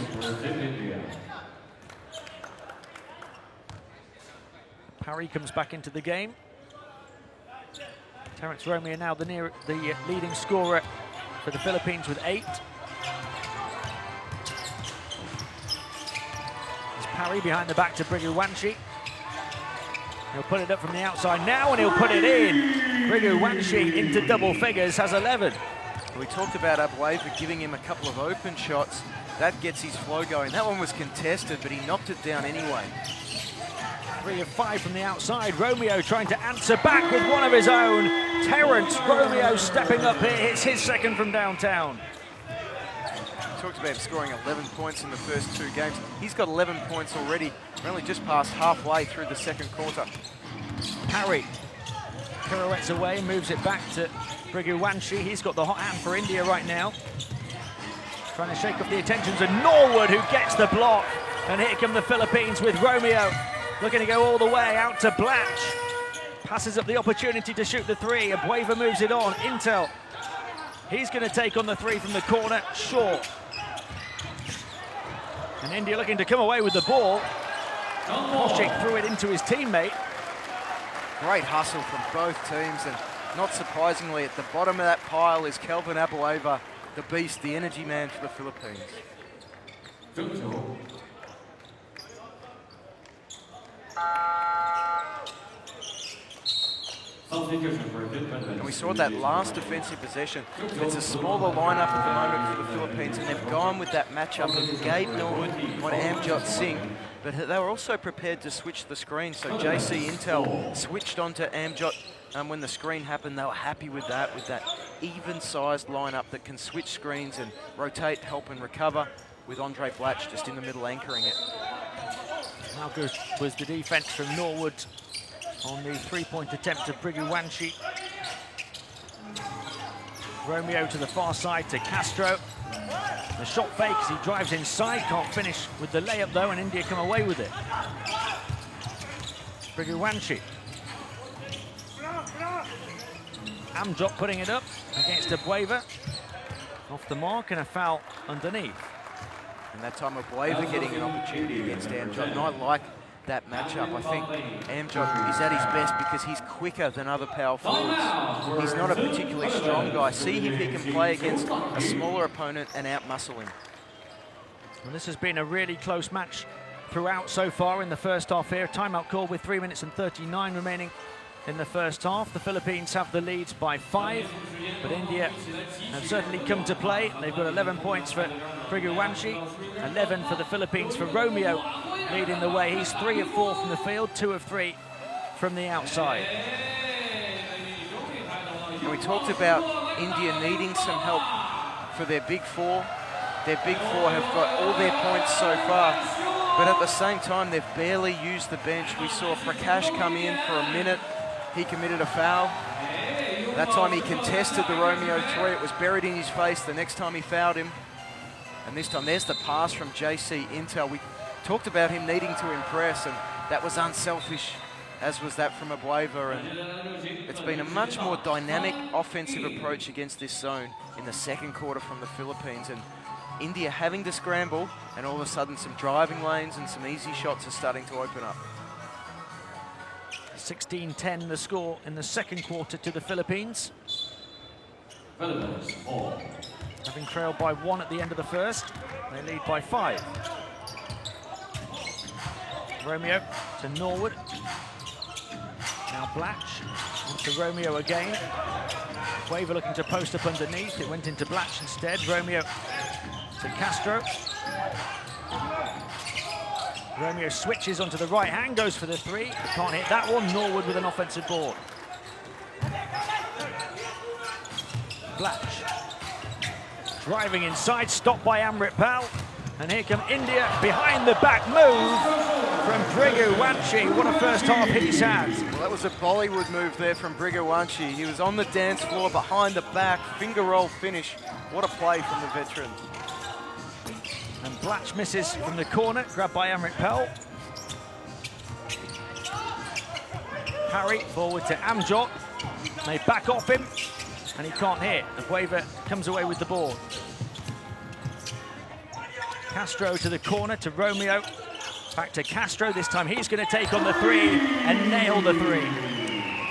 Parry comes back into the game. Terence Romeo now the leading scorer for the Philippines with 8. There's Parry behind the back to Briguwanshi. He'll put it up from the outside now, and he'll put it in. Briguwanshi into double figures, has 11. We talked about Abueva giving him a couple of open shots. That gets his flow going. That one was contested, but he knocked it down anyway. 3 of 5 from the outside. Romeo trying to answer back with one of his own. Terence Romeo stepping up here. Hits his second from downtown. Talked about him scoring 11 points in the first 2 games. He's got 11 points already. We're only just past halfway through the second quarter. Parry pirouettes away, moves it back to Briguwanshi. He's got the hot hand for India right now. Trying to shake off the attentions of Norwood, who gets the block. And here come the Philippines with Romeo. Looking to go all the way out to Blatch. Passes up the opportunity to shoot the 3. Abueva moves it on. Intel. He's going to take on the 3 from the corner. Short. And India looking to come away with the ball. Koshik threw it into his teammate. Great hustle from both teams, and not surprisingly, at the bottom of that pile is Kelvin Abueva, the beast, the energy man for the Philippines. And we saw that last defensive possession. It's a smaller lineup at the moment for the Philippines, and they've gone with that matchup of Gabe Norwood on Amjot Singh, but they were also prepared to switch the screen. So JC Intel switched onto Amjot, and when the screen happened, they were happy with that even-sized lineup that can switch screens and rotate, help and recover, with Andre Blatch just in the middle anchoring it. How good was the defense from Norwood on the 3-point attempt of Briguwanshi. Romeo to the far side to Castro. The shot fake as he drives inside, can't finish with the layup though, and India come away with it. Briguwanshi. Amjot putting it up against Abueva. Off the mark and a foul underneath. And that time Abueva getting an opportunity against Amjot, and I like that matchup. I think Amjot is at his best because he's quicker than other power forwards. He's not a particularly strong guy. See if he can play against a smaller opponent and out-muscle him. Well, this has been a really close match throughout so far in the first half here. Timeout call with 3 minutes and 39 remaining in the first half. The Philippines have the lead by 5, but India have certainly come to play. They've got 11 points for Briguwanshi, 11 for the Philippines for Romeo, leading the way. He's 3 of 4 from the field, 2 of 3 from the outside. And we talked about India needing some help for their big 4. Their big 4 have got all their points so far, but at the same time, they've barely used the bench. We saw Prakash come in for a minute. He committed a foul. That time he contested the Romeo 3. It was buried in his face. The next time he fouled him. And this time, there's the pass from JC Intel. We talked about him needing to impress, and that was unselfish, as was that from Abueva. And it's been a much more dynamic offensive approach against this zone in the second quarter from the Philippines. And India having to scramble, and all of a sudden some driving lanes and some easy shots are starting to open up. 16-10 the score in the second quarter to the Philippines. Having trailed by 1 at the end of the first, they lead by 5. Romeo to Norwood. Now Blatch onto Romeo again. Waver looking to post up underneath. It went into Blatch instead. Romeo to Castro. Romeo switches onto the right hand, goes for the 3. Can't hit that one. Norwood with an offensive board. Blatch driving inside, stopped by Amrit Pal. And here come India behind the back move. from Briguwanchi. What a first half he's had. Well, that was a Bollywood move there from Briguwanchi. He was on the dance floor, behind the back, finger roll finish. What a play from the veteran. And Blatch misses from the corner, grabbed by Amrit Pell. Parry forward to Amjot. They back off him, and he can't hit. And Waver comes away with the ball. Castro to the corner to Romeo. Back to Castro. This time he's going to take on the three and nail the three.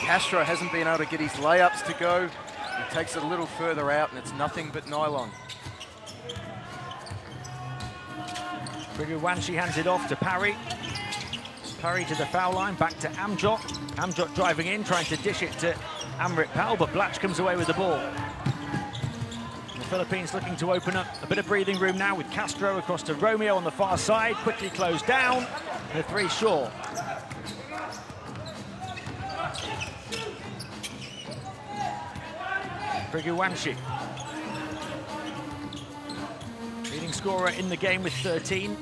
Castro hasn't been able to get his layups to go. He takes it a little further out, and it's nothing but nylon. Briguwanchi hands it off to Parry. Parry to the foul line, back to Amjot. Amjot driving in, trying to dish it to Amrit Pal, but Blatch comes away with the ball. The Philippines looking to open up a bit of breathing room now with Castro across to Romeo on the far side, quickly closed down. The three short. Briguwanchi. Leading scorer in the game with 13.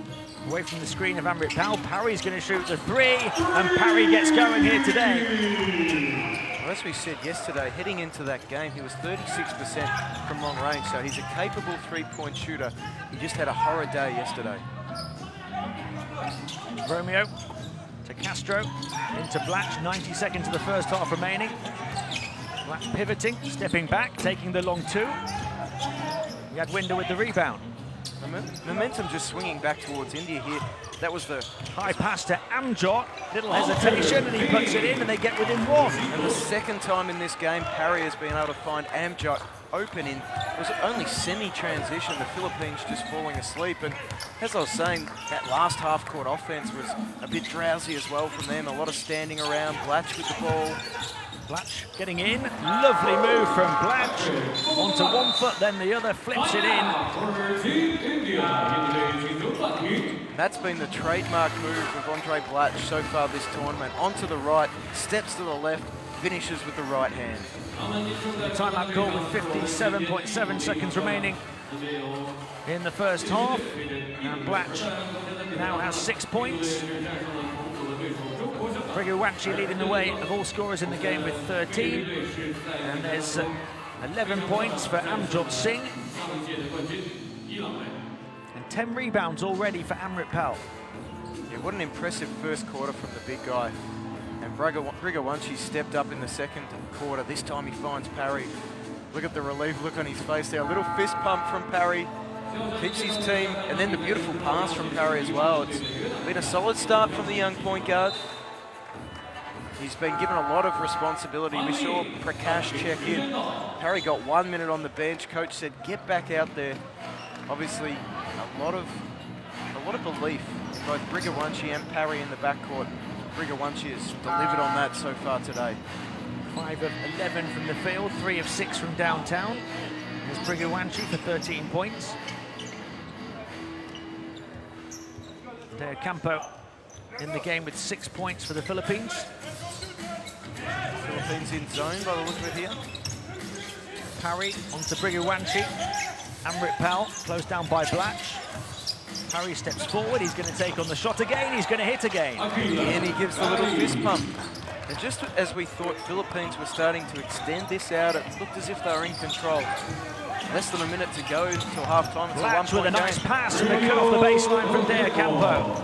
Away from the screen of Amrit Pal. Parry's going to shoot the three, and Parry gets going here today. Well, as we said yesterday, heading into that game, he was 36% from long range, so he's a capable three-point shooter. He just had a horror day yesterday. Romeo to Castro, into Blatch, 90 seconds of the first half remaining. Blatch pivoting, stepping back, taking the long two. Yadwinder with the rebound. Momentum just swinging back towards India here. That was the high pass to Amjot. Little hesitation, and he puts it in, and they get within one. And the second time in this game, Parry has been able to find Amjot open in, was only semi-transition, the Philippines just falling asleep. And as I was saying, that last half-court offense was a bit drowsy as well from them. A lot of standing around, Blatch with the ball. Blatch getting in, lovely move from Blatch. Onto one foot, then the other, flips it in. That's been the trademark move of Andre Blatch so far this tournament. Onto the right, steps to the left, finishes with the right hand. The timeout call with 57.7 seconds remaining in the first half. And Blatch now has 6 points. Briguwanchi leading the way of all scorers in the game with 13. And there's 11 points for Amjot Singh. And 10 rebounds already for Amrit Pal. Yeah, what an impressive first quarter from the big guy. And Briguwanchi stepped up in the second quarter. This time he finds Parry. Look at the relief look on his face there. A little fist pump from Parry. Keeps his team. And then the beautiful pass from Parry as well. It's been a solid start from the young point guard. He's been given a lot of responsibility. We saw Prakash check in. Parry got 1 minute on the bench. Coach said, get back out there. Obviously, a lot of belief in both Briguwanchi and Parry in the backcourt. Briguwanchi has delivered on that so far today. 5 of 11 from the field, 3 of 6 from downtown. There's Briguwanchi for 13 points. De Campo in the game with 6 points for the Philippines. Philippines in zone by the look of it here. Parry onto Briguwanchi. Amrit Pal closed down by Blatch. Parry steps forward, he's going to take on the shot again, he's going to hit again. And he gives the little fist pump. And just as we thought Philippines were starting to extend this out, it looked as if they were in control. Less than a minute to go until half-time. It's Blatch a with a nice pass and they cut off the baseline from De Campo.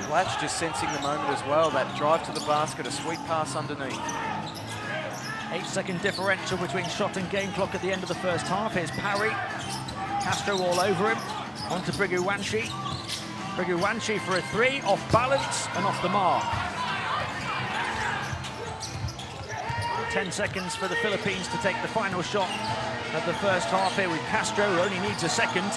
Blatch just sensing the moment as well. That drive to the basket, a sweet pass underneath. 8-second differential between shot and game clock at the end of the first half. Here's Parry. Castro all over him. Onto Briguwanchi. Briguwanchi for a three, off balance and off the mark. 10 seconds for the Philippines to take the final shot of the first half here with Castro, who only needs a second.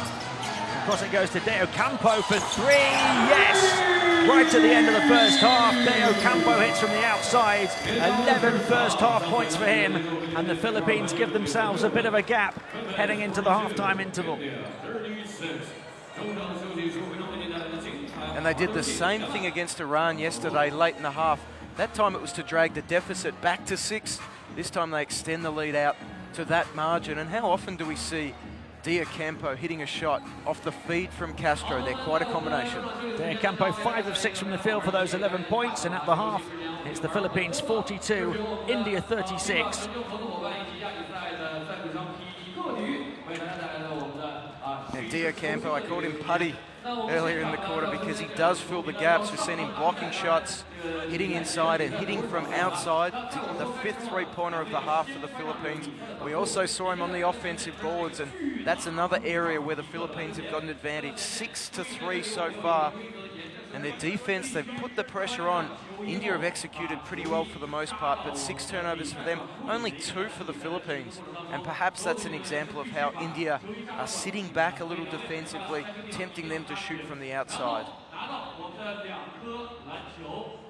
Across it goes to De Campo for three, yes! Right to the end of the first half, De Campo hits from the outside. 11 first half points for him, and the Philippines give themselves a bit of a gap heading into the halftime interval. And they did the same thing against Iran yesterday, late in the half. That time it was to drag the deficit back to 6. This time they extend the lead out to that margin. And how often do we see Campo hitting a shot off the feed from Castro. They're quite a combination. Campo 5 of 6 from the field for those 11 points, and at the half, it's the Philippines 42, India 36. And Campo, I called him Putty earlier in the quarter because he does fill the gaps. We've seen him blocking shots, hitting inside and hitting from outside, the 5th three-pointer of the half for the Philippines. We also saw him on the offensive boards, and that's another area where the Philippines have got an advantage. 6-3 so far. And their defense, they've put the pressure on. India have executed pretty well for the most part, but 6 turnovers for them, only 2 for the Philippines. And perhaps that's an example of how India are sitting back a little defensively, tempting them to shoot from the outside.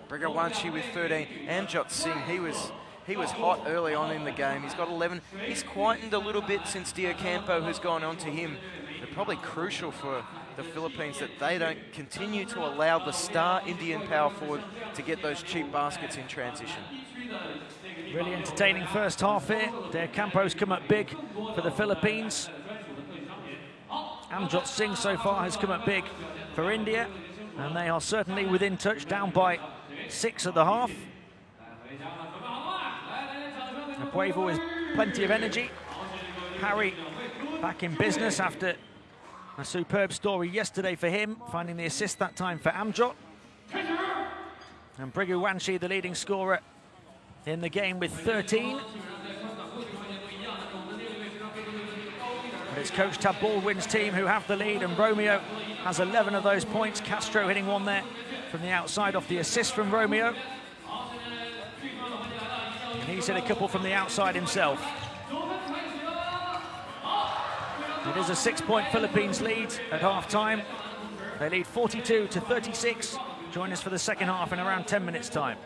Brigawanshi with 13. Amjot Singh, he was hot early on in the game. He's got 11. He's quietened a little bit since Campo has gone on to him. They're probably crucial for the Philippines that they don't continue to allow the star Indian power forward to get those cheap baskets in transition. Really entertaining first half here. Campo's come up big for the Philippines. Amjot Singh so far has come up big for India, and they are certainly within touch, down by 6 at the half. Abuevo with plenty of energy. Harry back in business after a superb story yesterday for him, finding the assist that time for Amjot. And Brigawanshi, the leading scorer in the game with 13. And it's Coach Tab Baldwin's team who have the lead, and Romeo has 11 of those points. Castro hitting one there from the outside off the assist from Romeo. And he's hit a couple from the outside himself. It is a 6-point Philippines lead at half-time. They lead 42-36. Join us for the second half in around 10 minutes' time.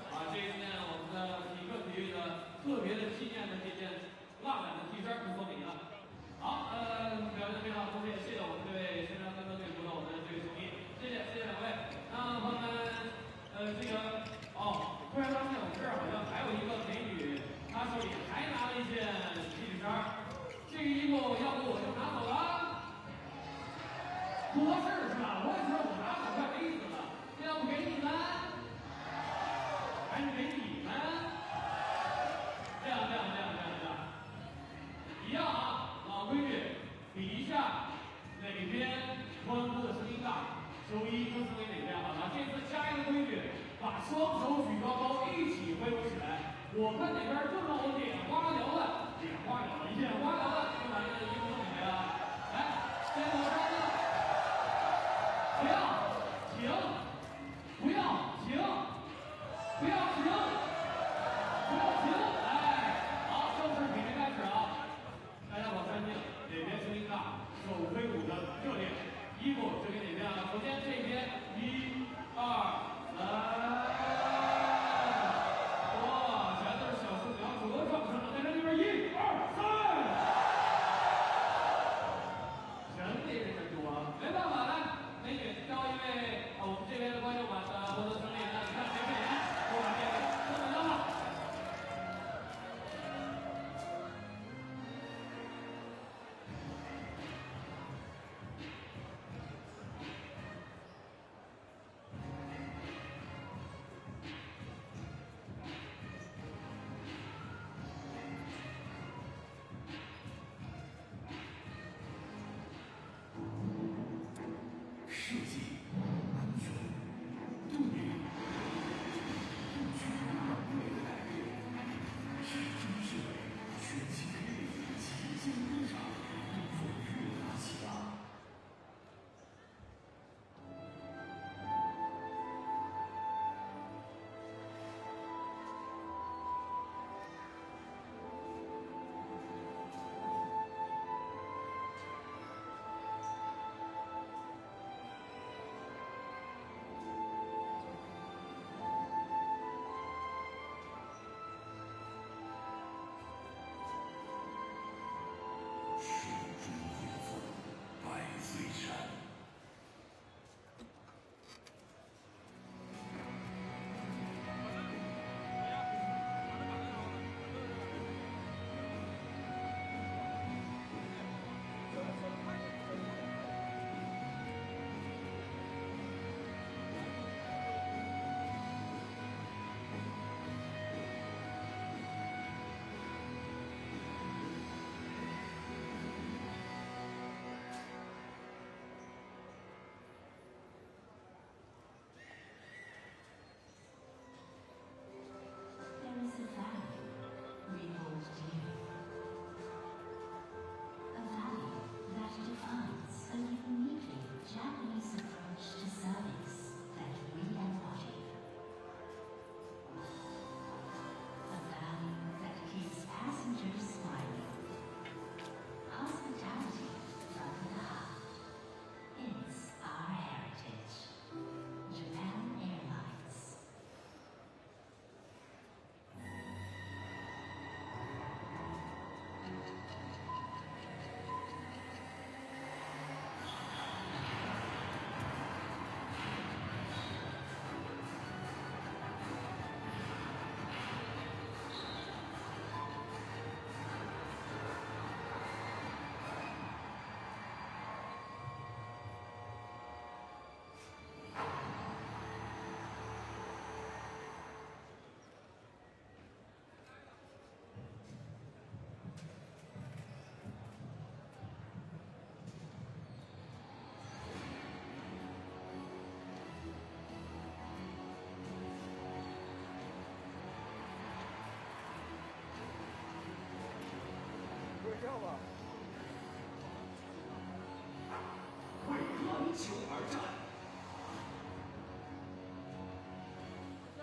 为篮球而战。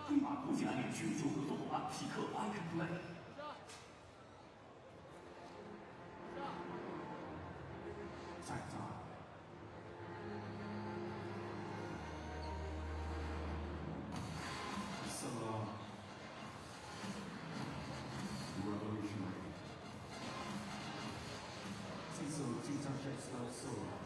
黑马国际篮联全球合作伙伴匹克 I Can Play。在这儿。Revolutionary. This is international solo.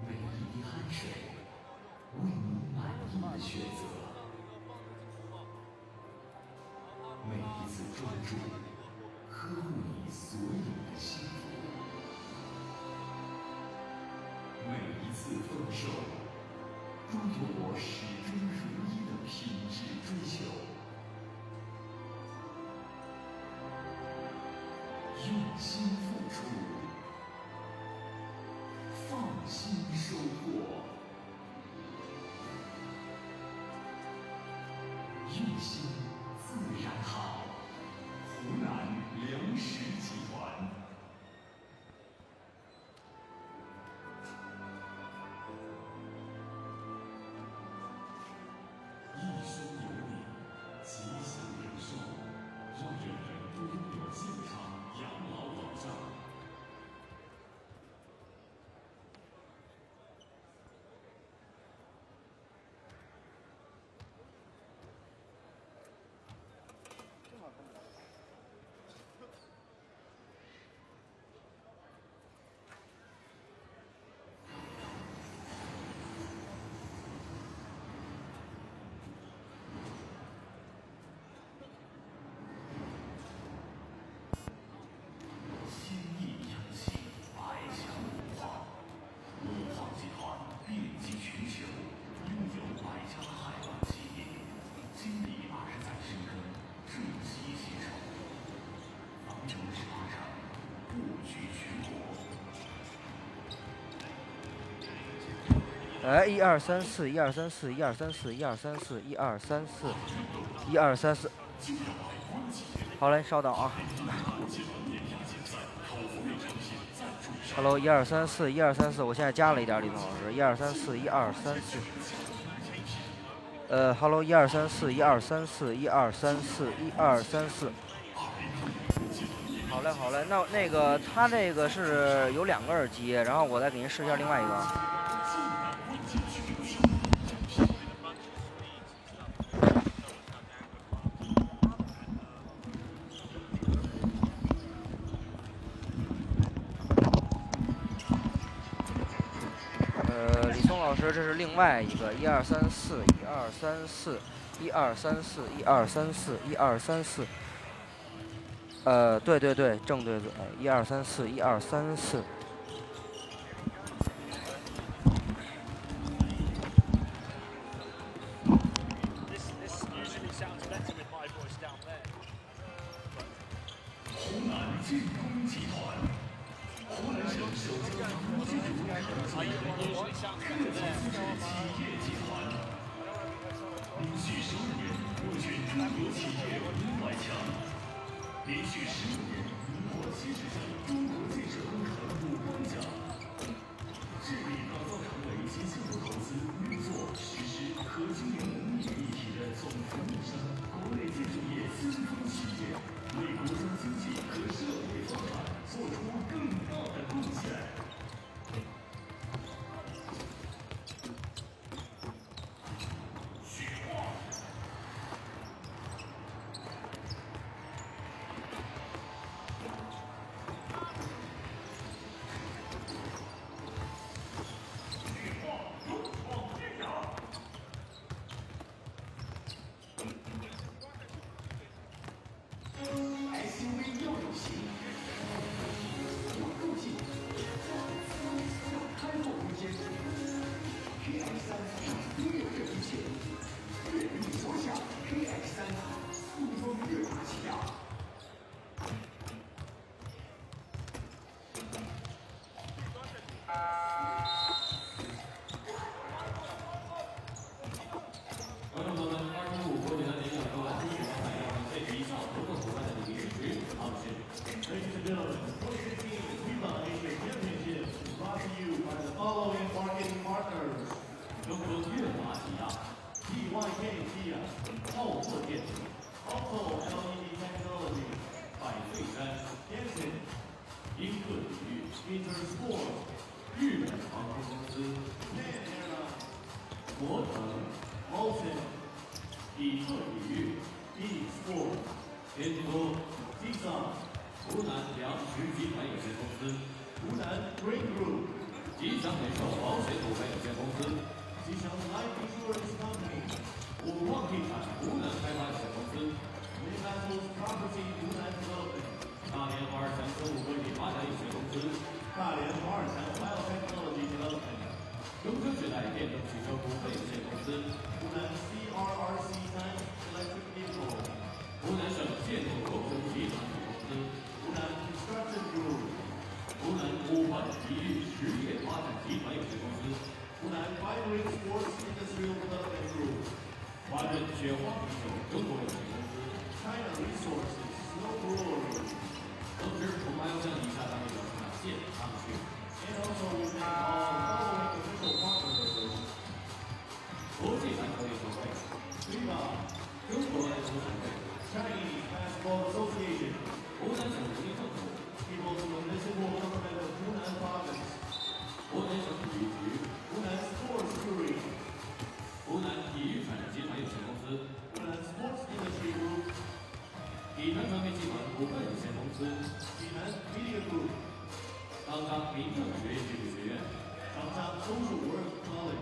每一滴汗水，为你满意的选择；每一次专注，呵护你所有的幸福；每一次放手，都有我始终如一的品质追求。用心付出，放心收获。用心自然好。湖南粮食集团。一生有你，吉祥人寿，让人人都拥有健康养老保障。来，1、2、3、4，1、2、3、4，1、2、3、4，1、2、3、4，1、2、3、4，1、2、3、4。好嘞，稍等啊。Hello， 1、2、3、4，1、2、3、4，我现在加了一点，李总老师。1、2、3、4，1、2、3、4。Hello， 1、2、3、4，1、2、3、4，1、2、3、4，1、2、3、4。好嘞，好嘞，那个他这个是有2个耳机，然后我再给您试一下另外一个。李松老师，这是另外一个，1、2、3、4，1、2、3、4，1、2、3、4，1、2、3、4，1、2、3、4。对对对，正对嘴，1、2、3、4，1、2、3、4。湖南建工集团，湖南省首家中国建筑合作联盟科技资质企业集团，连续15年入选中国企业500强，连续15年荣获70项中国建设工程5冠奖，致力打造成为集项目投资、运作、实施和经营能力一体的总服务商，国内建筑业先锋企业。为国家经济和社会发展做出更大的贡献。雪花。雪花勇闯天涯。英特体育 Intersport 日本航空公司摩腾 Moulton 比特体育 eSport 天都 Tisa 湖南粮食集团有限公司湖南 Green Group 吉祥美寿保险股份有限公司吉祥 Life Insurance Company 五旺地产湖南开发有限公司 Metals Property 湖南 Development 大连华尔强生物科技发展有限公司大连华尔强 Biotechnology Development 中科时代电动汽车股份有限公司湖南 CRRC Times Electric Vehicle 湖南省建筑工程集团有限公司湖南 Construction Group 湖南武汉体育实业发展集团有限公司湖南 Firing Sports Industrial Development Group 华润雪花啤酒中国有限公司 China Resources Snow Brewery 同时我们还要向以下单位表示感谢他们去 And also we thank all the following official partners 国际篮球联合会 FIBA 中国篮球协会 Chinese Basketball Association 湖南省人民政府 People's Municipal Government of Hunan Province 湖南省体育局湖南 Sports Jury 湖南体育产业集团有限公司湖南 Sports Industry Group 体坛传媒集团股份有限公司济南 Media Group 长沙民政学院技术学院长沙 Social Work College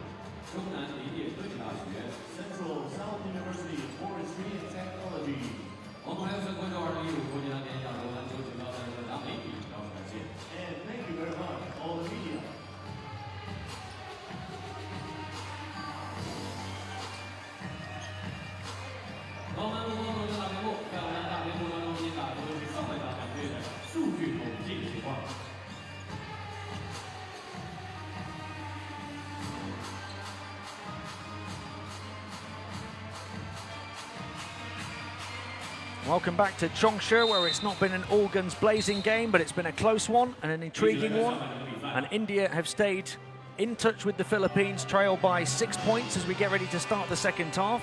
中南林业科技大学 Central South University of Forestry and Technology 我们还要向关注2015国际篮联亚洲篮球锦标赛的各大媒体表示感谢 And thank you very much all the media 我们目光投向大屏幕，在我们大屏幕当中，您打出的是上半场两队的数据统计情况。Welcome back to Changsha, where it's not been an all guns blazing game, but it's been a close one and an intriguing one. And India have stayed in touch with the Philippines, trailed by 6 points as we get ready to start the second half.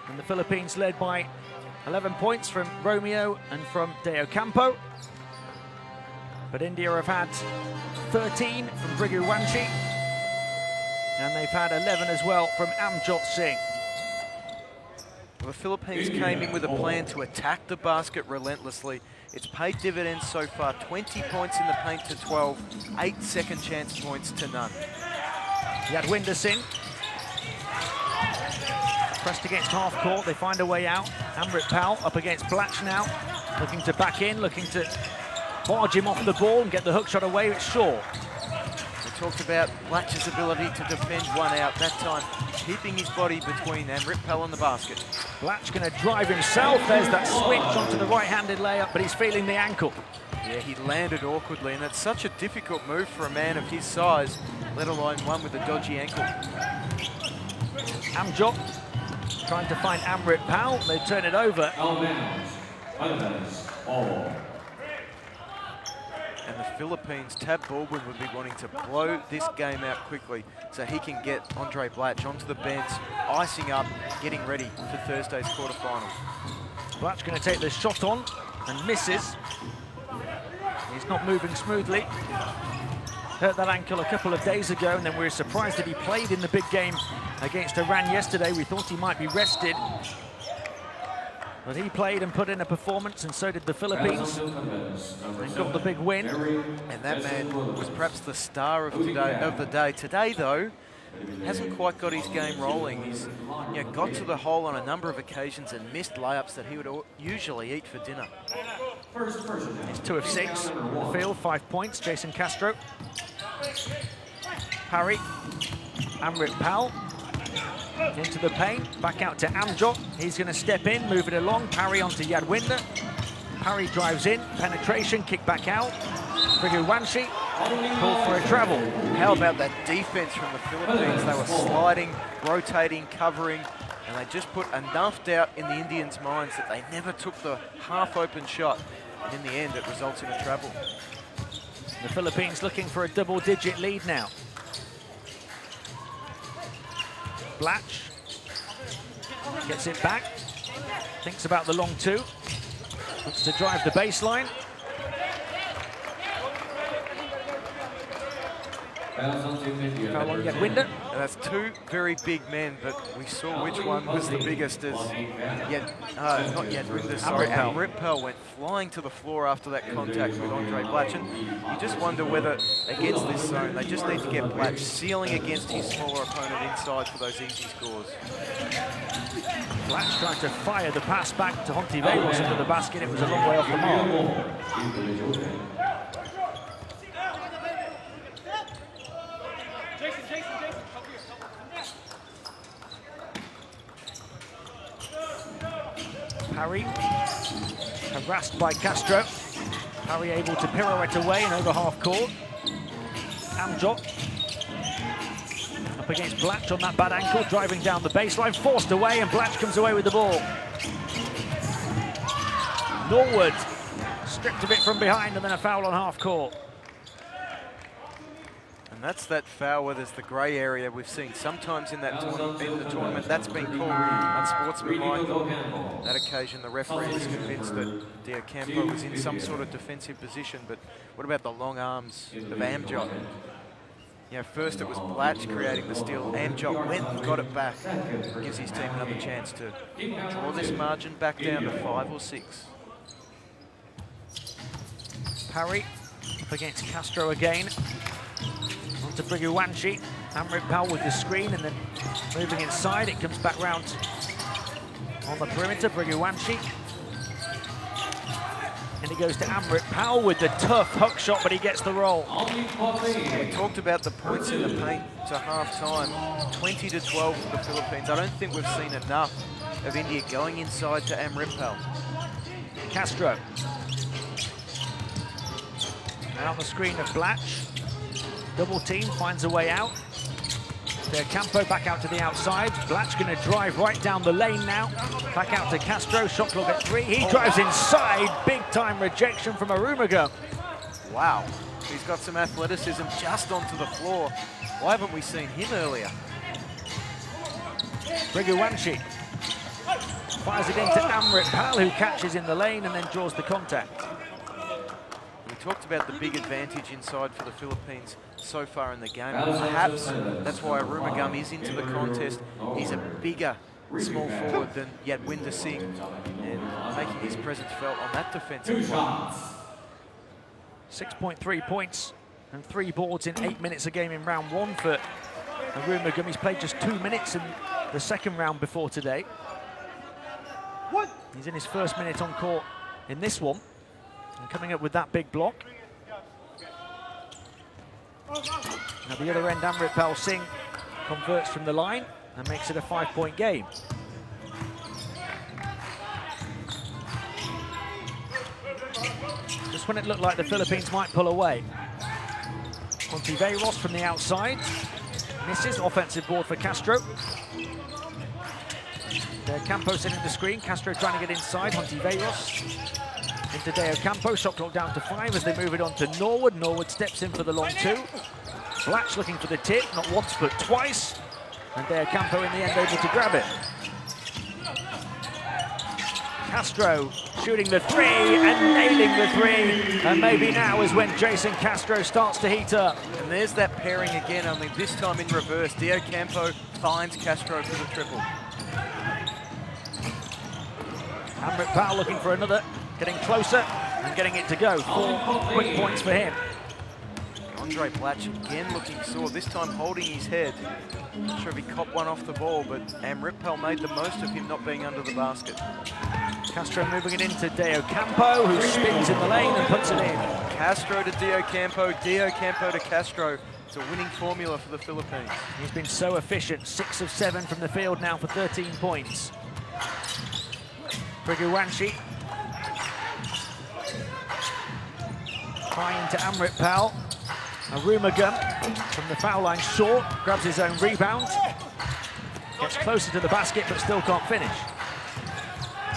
And the Philippines led by 11 points from Romeo and from De Ocampo. But India have had 13 from Brigu Wanshi. And they've had 11 as well from Amjot Singh. Well, the Philippines came in with a plan to attack the basket relentlessly. It's paid dividends so far, 20 points in the paint to 12, 8 second chance points to none. Yadwinder Singh. Pressed against half court, they find a way out. Amrit Pal up against Blatch now. Looking to back in, looking to barge him off the ball and get the hook shot away, it's Shaw. We talked about Blatch's ability to defend one out, that time keeping his body between Amrit Pal and the basket. Blatch going to drive himself, there's that switch onto the right-handed layup, but he's feeling the ankle. Yeah, he landed awkwardly, and that's such a difficult move for a man of his size, let alone one with a dodgy ankle. Amjot trying to find Amrit Pal, they turn it over. And the Philippines, Tab Baldwin would be wanting to blow this game out quickly so he can get Andre Blatch onto the bench, icing up, getting ready for Thursday's quarterfinals. Blatch going to take the shot on and misses. He's not moving smoothly. Hurt that ankle a couple of days ago, and then we were surprised that he played in the big game against Iran yesterday. We thought he might be rested. But he played and put in a performance, and so did the Philippines, and got the big win. And that man was perhaps the star of the day. Today, though, hasn't quite got his game rolling. He's got to the hole on a number of occasions and missed layups that he would usually eat for dinner. He's 2 of 6 in the field, 5 points. Jason Castro. Parry. Amrit Pal. Into the paint, back out to Amjot. He's going to step in, move it along. Parry onto Yadwinder. Parry drives in, penetration, kick back out. Brigu Wanshi, called for a travel. How about that defense from the Philippines? They were sliding, rotating, covering, and they just put enough doubt in the Indians' minds that they never took the half-open shot. And in the end, it results in a travel. The Philippines looking for a double-digit lead now. Blatch gets it back, thinks about the long 2, looks to drive the baseline. Foul on Yadwinder. And that's two very big men, but we saw which one was the biggest as not Yadwinder, sorry, Amrit went flying to the floor after that contact with Andre Blatch. And you just wonder whether against this zone, they just need to get Blatch sealing against his smaller opponent inside for those easy scores. Blatch trying to fire the pass back to Hontiveros into the basket. It was a long way off the mark. Parry, harassed by Castro. Parry able to pirouette away and over half court. Amjot up against Blatch on that bad ankle, driving down the baseline, forced away, and Blatch comes away with the ball. Norwood stripped of it from behind, and then a foul on half court. And that's that foul where there's the grey area we've seen sometimes in that tournament. That's been called unsportsmanlike. On that occasion, the referee was convinced that Diocampo was in some sort of defensive position. But what about the long arms of Amjot? You know, first it was Blatch creating the steal. Amjot went and got it back. Gives his team another chance to draw this margin back down to 5 or 6. Parry up against Castro again. To Briguanchi, Amrit Pal with the screen and then moving inside, it comes back round on the perimeter, Briguanchi. And he goes to Amrit Pal with the tough hook shot, but he gets the roll. We talked about the points in the paint to half-time, 20-12 for the Philippines. I don't think we've seen enough of India going inside to Amrit Pal. Castro. Now on the screen of Blatch. Double team, finds a way out. Campo back out to the outside. Blatch going to drive right down the lane now. Back out to Castro, shot clock at 3. He drives inside, big time rejection from Arumugam. Wow, he's got some athleticism just onto the floor. Why haven't we seen him earlier? Briguanchi fires it into Amrit Pal, who catches in the lane and then draws the contact. We talked about the big advantage inside for the Philippines so far in the game. Perhaps that's why Arumugam is into the contest. He's a bigger small forward than Yadwinder Singh, and making his presence felt on that defensive play. 6.3 points and 3 boards in 8 minutes a game in round 1 for Arumugam. He's played just 2 minutes in the second round before today. He's in his first minute on court in this one, and coming up with that big block. At the other end, Amrit Pal Singh converts from the line and makes it a 5-point game. Just when it looked like the Philippines might pull away. Hontiveros from the outside. Misses, offensive board for Castro. Campo setting the screen, Castro trying to get inside, Hontiveros. Into Campo, shot clock down to 5 as they move it on to Norwood. Norwood steps in for the long 2. Blatch looking for the tip, not once but twice. And Campo in the end able to grab it. Castro shooting the 3 and nailing the 3. And maybe now is when Jason Castro starts to heat up. And there's that pairing again, only this time in reverse. Campo finds Castro for the triple. Amrit Pal looking for another, getting closer and getting it to go. 4 quick points for him. Andre Blatch again looking sore, this time holding his head. Not sure if he copped one off the ball, but Amrit Pal made the most of him not being under the basket. Castro moving it into Campo, who spins in the lane and puts it in. Castro to Campo to Castro. It's a winning formula for the Philippines. He's been so efficient, 6 of 7 from the field now for 13 points. Briguanchi. High into Amrit Pal. Arumugam from the foul line short, grabs his own rebound. Gets closer to the basket but still can't finish.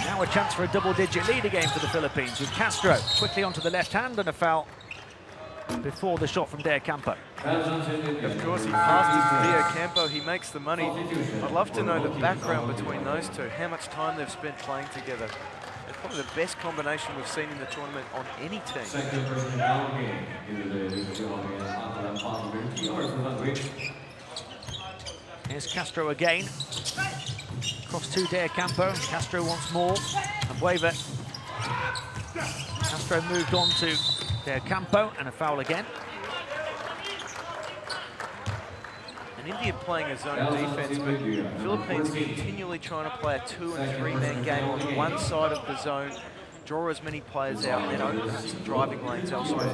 Now a chance for a double-digit lead again for the Philippines with Castro quickly onto the left hand and a foul before the shot from Campo. Of course, he passes to Campo, he makes the money. I'd love to know the background between those two, how much time they've spent playing together. probably the best combination we've seen in the tournament on any team. Here's Castro again. Cross to De Campo. Castro once more. And Weaver. Castro moved on to De Campo, and a foul again. And India playing a zone defense, but Philippines continually trying to play a 2- and 3-man game on one side of the zone, draw as many players out, and then open up some driving lanes elsewhere.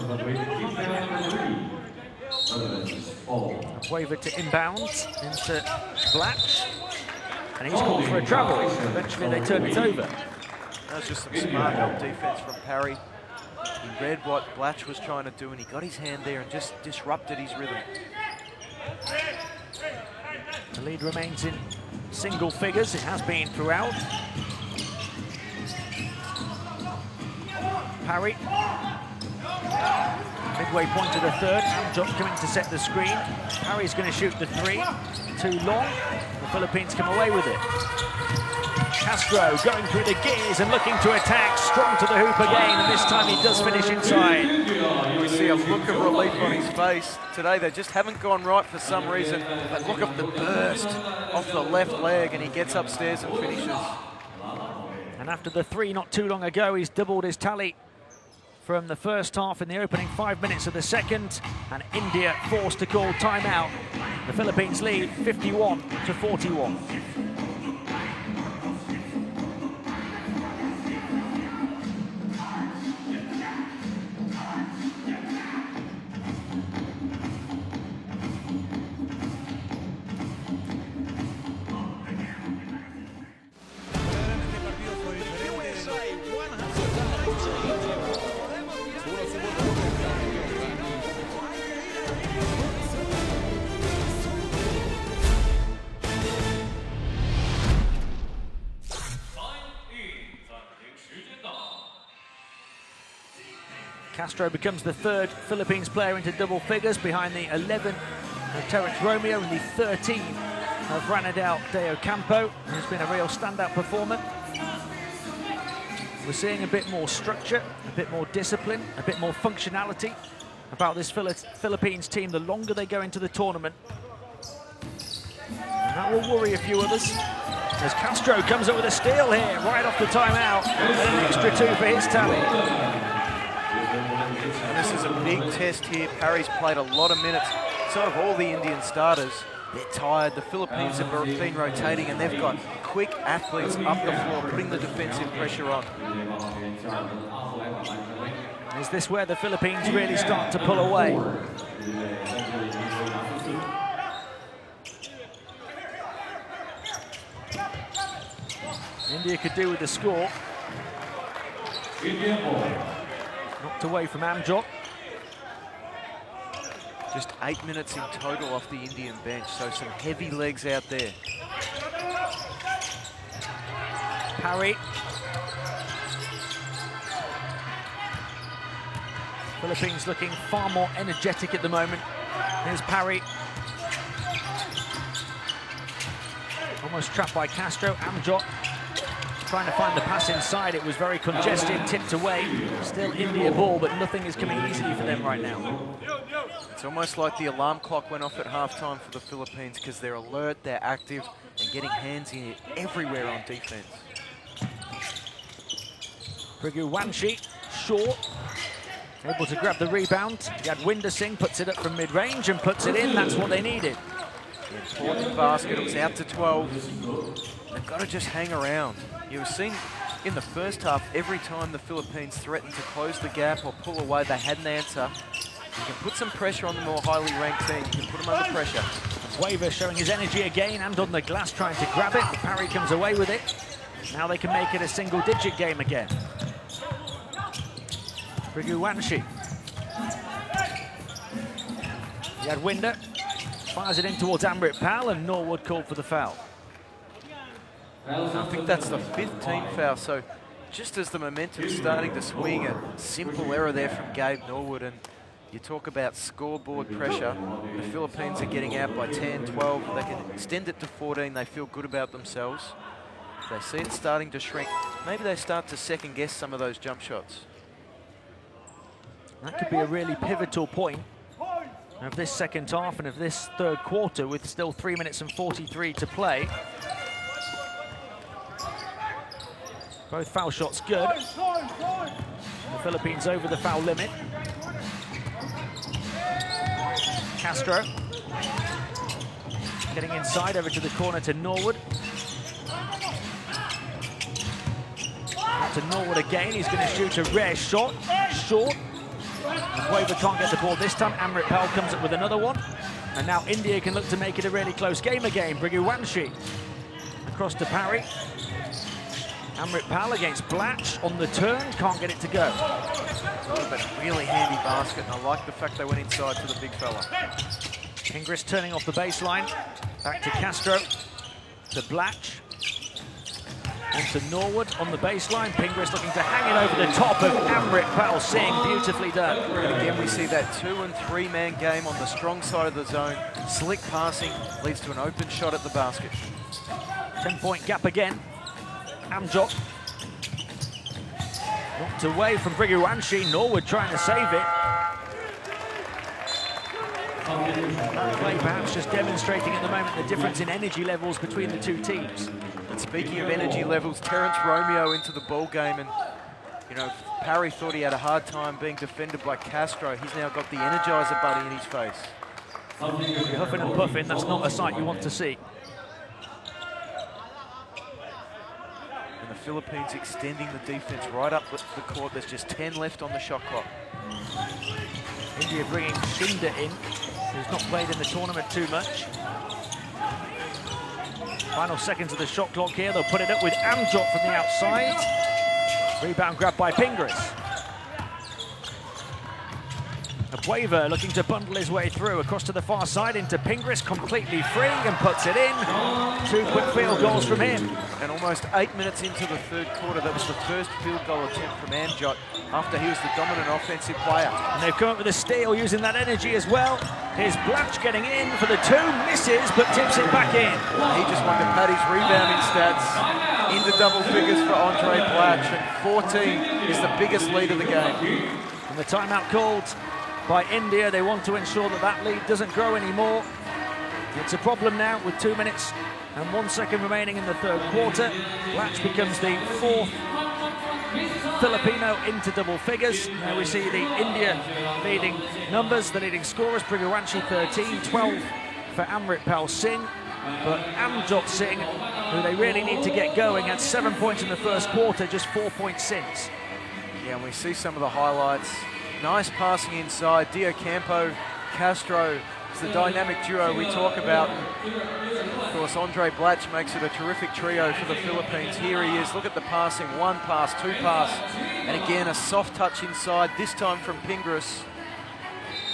Waver to inbounds into Blatch, and he's called for a travel. Eventually they turn it over. That was just some smart help defense from Parry. He read what Blatch was trying to do, and he got his hand there and just disrupted his rhythm. The lead remains in single figures. It has been throughout. Parry. Midway point of the third. Amjok coming to set the screen. Parry's going to shoot the three. Too long. The Philippines come away with it. Castro going through the gears and looking to attack. Strong to the hoop again, and this time he does finish inside. We see a look of relief on his face. Today they just haven't gone right for some reason. But look at the burst off the left leg, and he gets upstairs and finishes. And after the three not too long ago, he's doubled his tally from the first half in the opening 5 minutes of the second, and India forced to call timeout. The Philippines lead 51-41. Castro becomes the third Philippines player into double figures, behind the 11 of Terence Romeo and the 13 of Ranadal De Campo, who's been a real standout performer. We're seeing a bit more structure, a bit more discipline, a bit more functionality about this Philippines team the longer they go into the tournament. And that will worry a few others, as Castro comes up with a steal here, right off the timeout, and an extra two for his tally. And this is a big test here. Parry's played a lot of minutes. So have all the Indian starters. They're tired. The Philippines have been rotating, and they've got quick athletes up the floor, putting the defensive pressure on. Is this where the Philippines really start to pull away? India could do with the score. Knocked away from Amjok. Just 8 minutes in total off the Indian bench, so some heavy legs out there. Parry. Philippines looking far more energetic at the moment. Here's Parry. Almost trapped by Castro. Amjok trying to find the pass inside. It was very congested, tipped away. Still India ball, but nothing is coming easily for them right now. It's almost like the alarm clock went off at halftime for the Philippines, because they're alert, they're active, and getting hands in everywhere on defense. Priguwanshi, short, able to grab the rebound. Yadwinder Singh puts it up from mid-range and puts it in. That's what they needed. Important basket. It was out to 12. They've got to just hang around. You've seen in the first half, every time the Philippines threatened to close the gap or pull away, they had an answer. You can put some pressure on the more highly ranked team. You can put them under pressure. Waver showing his energy again, and on the glass trying to grab it. Parry comes away with it. Now they can make it a single-digit game again. Priguwanshi. Yadwinder fires it in towards Amrit Pal, and Norwood called for the foul. I think that's the 5th team foul, so just as the momentum's starting to swing, a simple error there from Gabe Norwood, and you talk about scoreboard pressure. The Philippines are getting out by 10, 12. They can extend it to 14. They feel good about themselves. They see it starting to shrink. Maybe they start to second guess some of those jump shots. That could be a really pivotal point of this second half and of this third quarter, with still 3 minutes and 43 to play. Both foul shots good. The Philippines over the foul limit. Castro getting inside over to the corner to Norwood. To Norwood again, he's going to shoot a rare shot, short. Waver can't get the ball this time. Amrit Pal comes up with another one. And now India can look to make it a really close game again. Briguwanshi across to Parry. Amrit Pal against Blatch on the turn, can't get it to go. But really handy basket, and I like the fact they went inside to the big fella. Ingris turning off the baseline. Back to Castro, to Blatch, and to Norwood on the baseline. Pingris looking to hang it over the top of Amrit Pal Singh. Beautifully done. And again, we see that 2- and 3-man game on the strong side of the zone. Slick passing leads to an open shot at the basket. 10-point gap again. Amjot knocked away from Briguwanshi. Norwood trying to save it. That play perhaps just demonstrating at the moment the difference in energy levels between the two teams. And speaking of energy levels, Terence Romeo into the ball game, and you know, Parry thought he had a hard time being defended by Castro. He's now got the Energizer buddy in his face. You're huffing and puffing, that's not a sight you want to see. And the Philippines extending the defense right up the court. There's just 10 left on the shot clock. India bringing Shinda in, who's not played in the tournament too much. Final seconds of the shot clock here. They'll put it up with Amjot from the outside. Rebound grabbed by Pingris. Waver looking to bundle his way through across to the far side into Pingris, completely freeing and puts it in. 2 quick field goals from him. And almost 8 minutes into the third quarter, that was the first field goal attempt from Amjot after he was the dominant offensive player. And they've come up with a steal using that energy as well. Here's Blatch getting in for the 2, misses, but tips it back in. He just wanted to pad his rebounding stats into double figures for Andre Blatch, and 14 is the biggest lead of the game. And the timeout called by India. They want to ensure that that lead doesn't grow anymore. It's a problem now with 2 minutes and 1 second remaining in the third quarter. Blatch becomes the 4th Filipino into double figures. Now we see the India leading numbers, the leading scorers, Briguwanshi 13, 12 for Amrit Pal Singh. But Amjot Singh, who they really need to get going, had 7 points in the first quarter, just 4 points since. Yeah, and we see some of the highlights. Nice passing inside. Diocampo, Castro. It's the dynamic duo we talk about. Of course, Andre Blatch makes it a terrific trio for the Philippines. Here he is. Look at the passing. 1 pass, 2 pass. And again, a soft touch inside, this time from Pingris.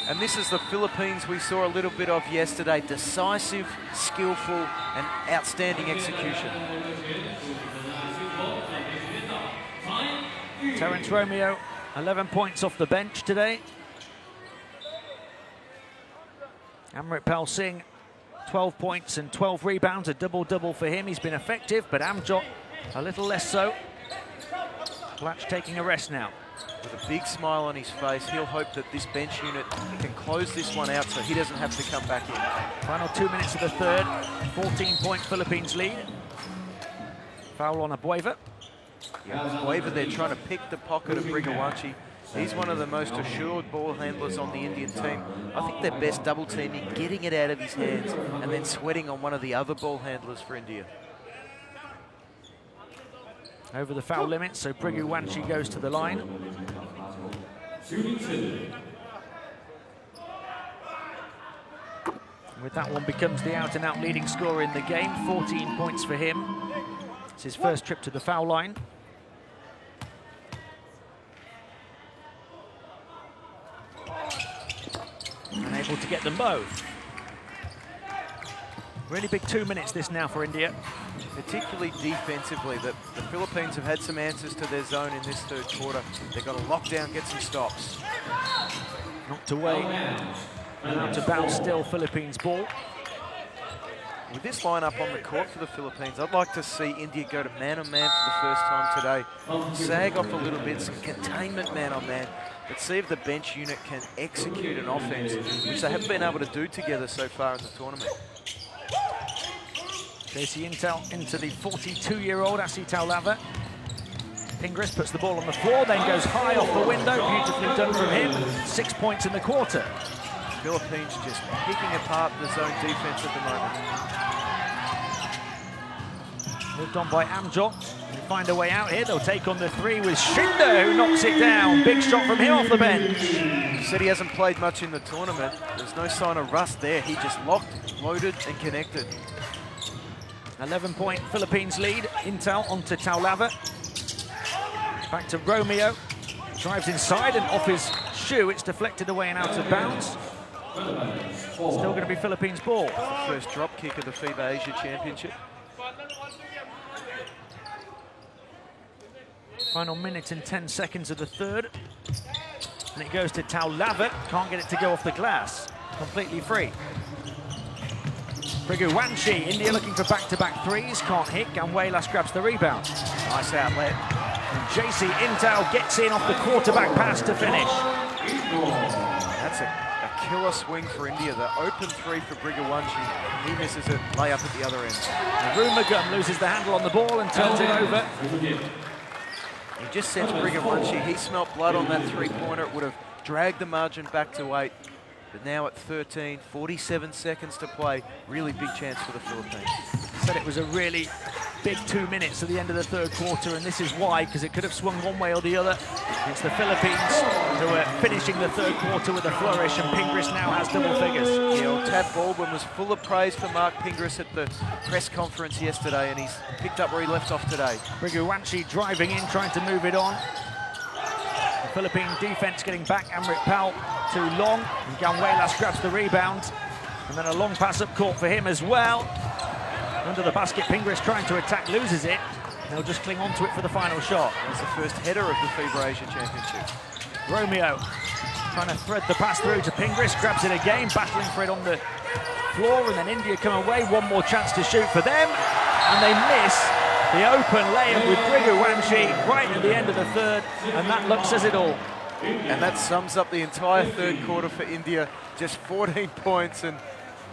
And this is the Philippines we saw a little bit of yesterday. Decisive, skillful, and outstanding execution. Terence Romeo, 11 points off the bench today. Amrit Pal Singh, 12 points and 12 rebounds, a double-double for him. He's been effective, but Amjot a little less so. Blatch taking a rest now. With a big smile on his face, he'll hope that this bench unit can close this one out so he doesn't have to come back in. Final 2 minutes of the third, 14-point Philippines lead. Foul on Abueva. Yeah, Waver there trying to pick the pocket of Briguwanshi. He's one of the most assured ball handlers on the Indian team. I think they're best double teaming, getting it out of his hands, and then sweating on one of the other ball handlers for India. Over the foul limit, so Briguwanshi goes to the line. With that one becomes the out-and-out leading scorer in the game, 14 points for him. It's his first trip to the foul line. Unable to get them both. Really big 2 minutes this now for India. Particularly defensively, the Philippines have had some answers to their zone in this third quarter. They've got to lock down, get some stops. Knocked away. And out to bounce still, Philippines ball. with this lineup on the court for the Philippines, I'd like to see India go to man-on-man for the first time today. Sag off a little bit, some containment man-on-man, but see if the bench unit can execute an offense, which they haven't been able to do together so far in the tournament. JC Intel into the 42-year-old Asi Taulava. Pingris puts the ball on the floor, then goes high off the window. Beautifully done from him. 6 points in the quarter. Philippines just picking apart the zone defense at the moment. Moved on by Amjot. They find a way out here. They'll take on the three with Shinder, who knocks it down. Big shot from him off the bench. He said he hasn't played much in the tournament. There's no sign of rust there. He just locked, loaded, and connected. 11-point Philippines lead. Intel onto Taulava. Back to Romeo. Drives inside and off his shoe. It's deflected away and out of bounds. Still going to be Philippines' ball. The first drop kick of the FIBA Asia Championship. Final minute and 10 seconds of the third. And it goes to Taulava. Can't get it to go off the glass. Completely free. Briguwanshi, India looking for back-to-back threes. Can't hit. Ganwelas grabs the rebound. Nice outlet. And JC Intel gets in off the quarterback pass to finish. That's a killer swing for India. The open three for Briguwanshi. He misses it, layup at the other end. Rumagum loses the handle on the ball and turns it over. He just sends Briguwanshi. He smelt blood on that three-pointer. It would have dragged the margin back to 8. But now at 13, 47 seconds to play. Really big chance for the Philippines. Said it was a really big 2 minutes at the end of the third quarter, and this is why, because it could have swung one way or the other. It's the Philippines who are finishing the third quarter with a flourish, and Pingris now has double figures. Yeah, well, Tad Baldwin was full of praise for Mark Pingris at the press conference yesterday, and he's picked up where he left off today. Briguwanshi driving in, trying to move it on. The Philippine defense getting back. Amrit Pal too long, and Ganwelas grabs the rebound. And then a long pass up court for him as well. Under the basket, Pingris trying to attack, loses it. They'll just cling on to it for the final shot. That's the first header of the FIBA Asia Championship. Romeo trying to thread the pass through to Pingris, grabs it again, battling for it on the floor, and then India come away. One more chance to shoot for them, and they miss the open layup with Briguwanshi right at the end of the third, and that look says it all. And that sums up the entire third quarter for India. Just 14 points, and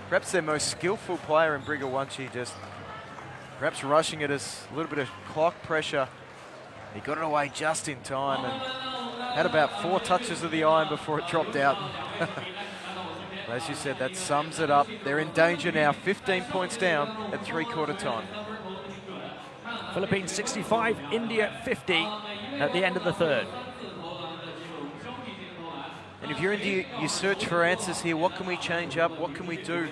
perhaps their most skillful player in Briguwanshi just perhaps rushing at us, a little bit of clock pressure. He got it away just in time and had about 4 touches of the iron before it dropped out. As you said, that sums it up. They're in danger now, 15 points down at three-quarter time. Philippines 65, India 50 at the end of the third. And if you're India, you search for answers here. What can we change up? What can we do?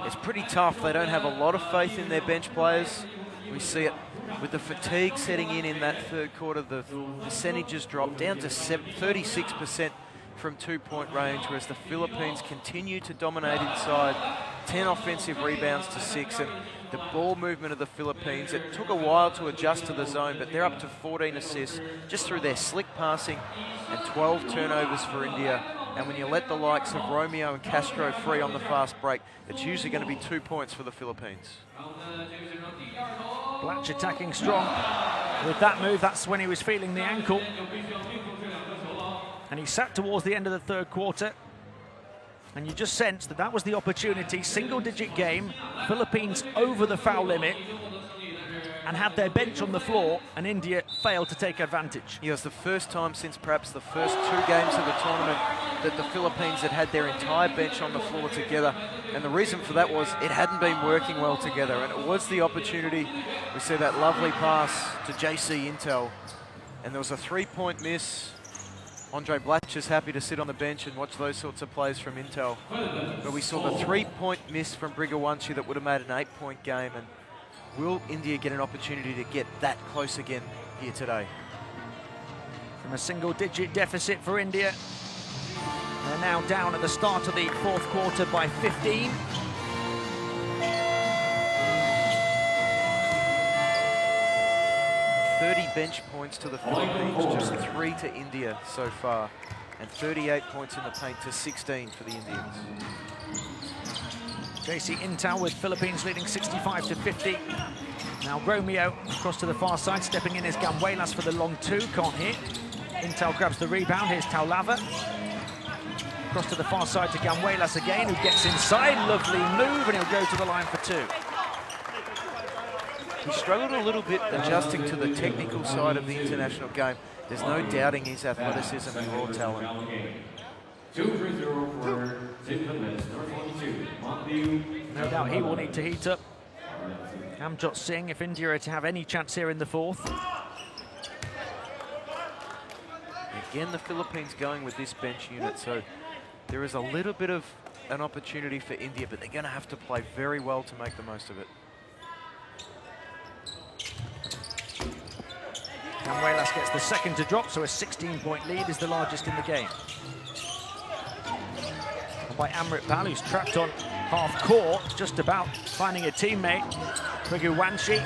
It's pretty tough. They don't have a lot of faith in their bench players. We see it with the fatigue setting in that third quarter. The percentages drop down to 36% from 2-point range, whereas the Philippines continue to dominate inside. 10 offensive rebounds to 6, and the ball movement of the Philippines, it took a while to adjust to the zone, but they're up to 14 assists just through their slick passing and 12 turnovers for India. And when you let the likes of Romeo and Castro free on the fast break, it's usually going to be 2 points for the Philippines. Blatch attacking strong with that move. That's when he was feeling the ankle. And he sat towards the end of the third quarter. And you just sensed that was the opportunity. Single-digit game, Philippines over the foul limit and had their bench on the floor, and India failed to take advantage. Yeah, it's the first time since perhaps the first 2 games of the tournament that the Philippines had had their entire bench on the floor together. And the reason for that was it hadn't been working well together, and it was the opportunity. We see that lovely pass to JC Intel, and there was a 3-point miss. Andre Blatch is happy to sit on the bench and watch those sorts of plays from Intel. But we saw the 3-point miss from Briguwanshi that would have made an 8-point game. And will India get an opportunity to get that close again here today? From a single-digit deficit for India, they're now down at the start of the fourth quarter by 15. .30 bench points to the Philippines, just 3 to India so far, and 38 points in the paint to 16 for the Indians. JC Intal with Philippines leading 65-50. Now Romeo across to the far side, stepping in is Gamwelas for the long two, can't hit. Intal grabs the rebound, here's Taulava. Across to the far side to Gamwelas again, who gets inside, lovely move, and he'll go to the line for two. He struggled a little bit adjusting to the technical side of the international game. There's no doubting his athleticism and raw talent. 2-3-0 for St. Philip's, number 22, No doubt he will need to heat up Amjot Singh if India are to have any chance here in the fourth. Again, the Philippines going with this bench unit, so there is a little bit of an opportunity for India, but they're going to have to play very well to make the most of it. Gamwelas gets the second to drop, so a 16-point lead is the largest in the game. And by Amrit Pal, who's trapped on half court, just about finding a teammate. Priguwanshi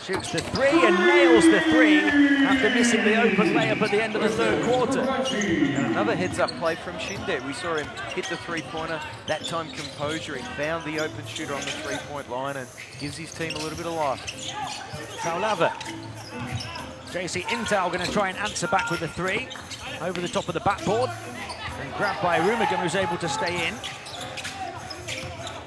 shoots the three and nails the three after missing the open layup at the end of the third quarter. And another heads-up play from Shinde. We saw him hit the three-pointer, that time composure. He found the open shooter on the three-point line and gives his team a little bit of life. Taulava. JC Intal going to try and answer back with the three. Over the top of the backboard. And grabbed by Rumagam, who's able to stay in.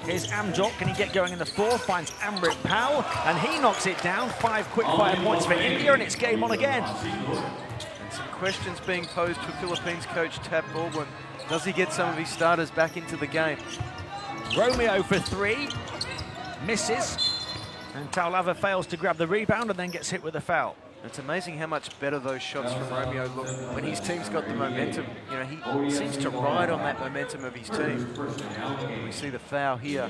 Here's Amjot, can he get going in the fourth? Finds Amrit Pal, and he knocks it down. 5 quick-fire points for India, and it's game on again. And some questions being posed for Philippines coach Tab Baldwin. Does he get some of his starters back into the game? Romeo for three, misses, and Taulava fails to grab the rebound and then gets hit with a foul. It's amazing how much better those shots from Romeo look when his team's got the momentum. You know, he seems to ride on that momentum of his team. We see the foul here.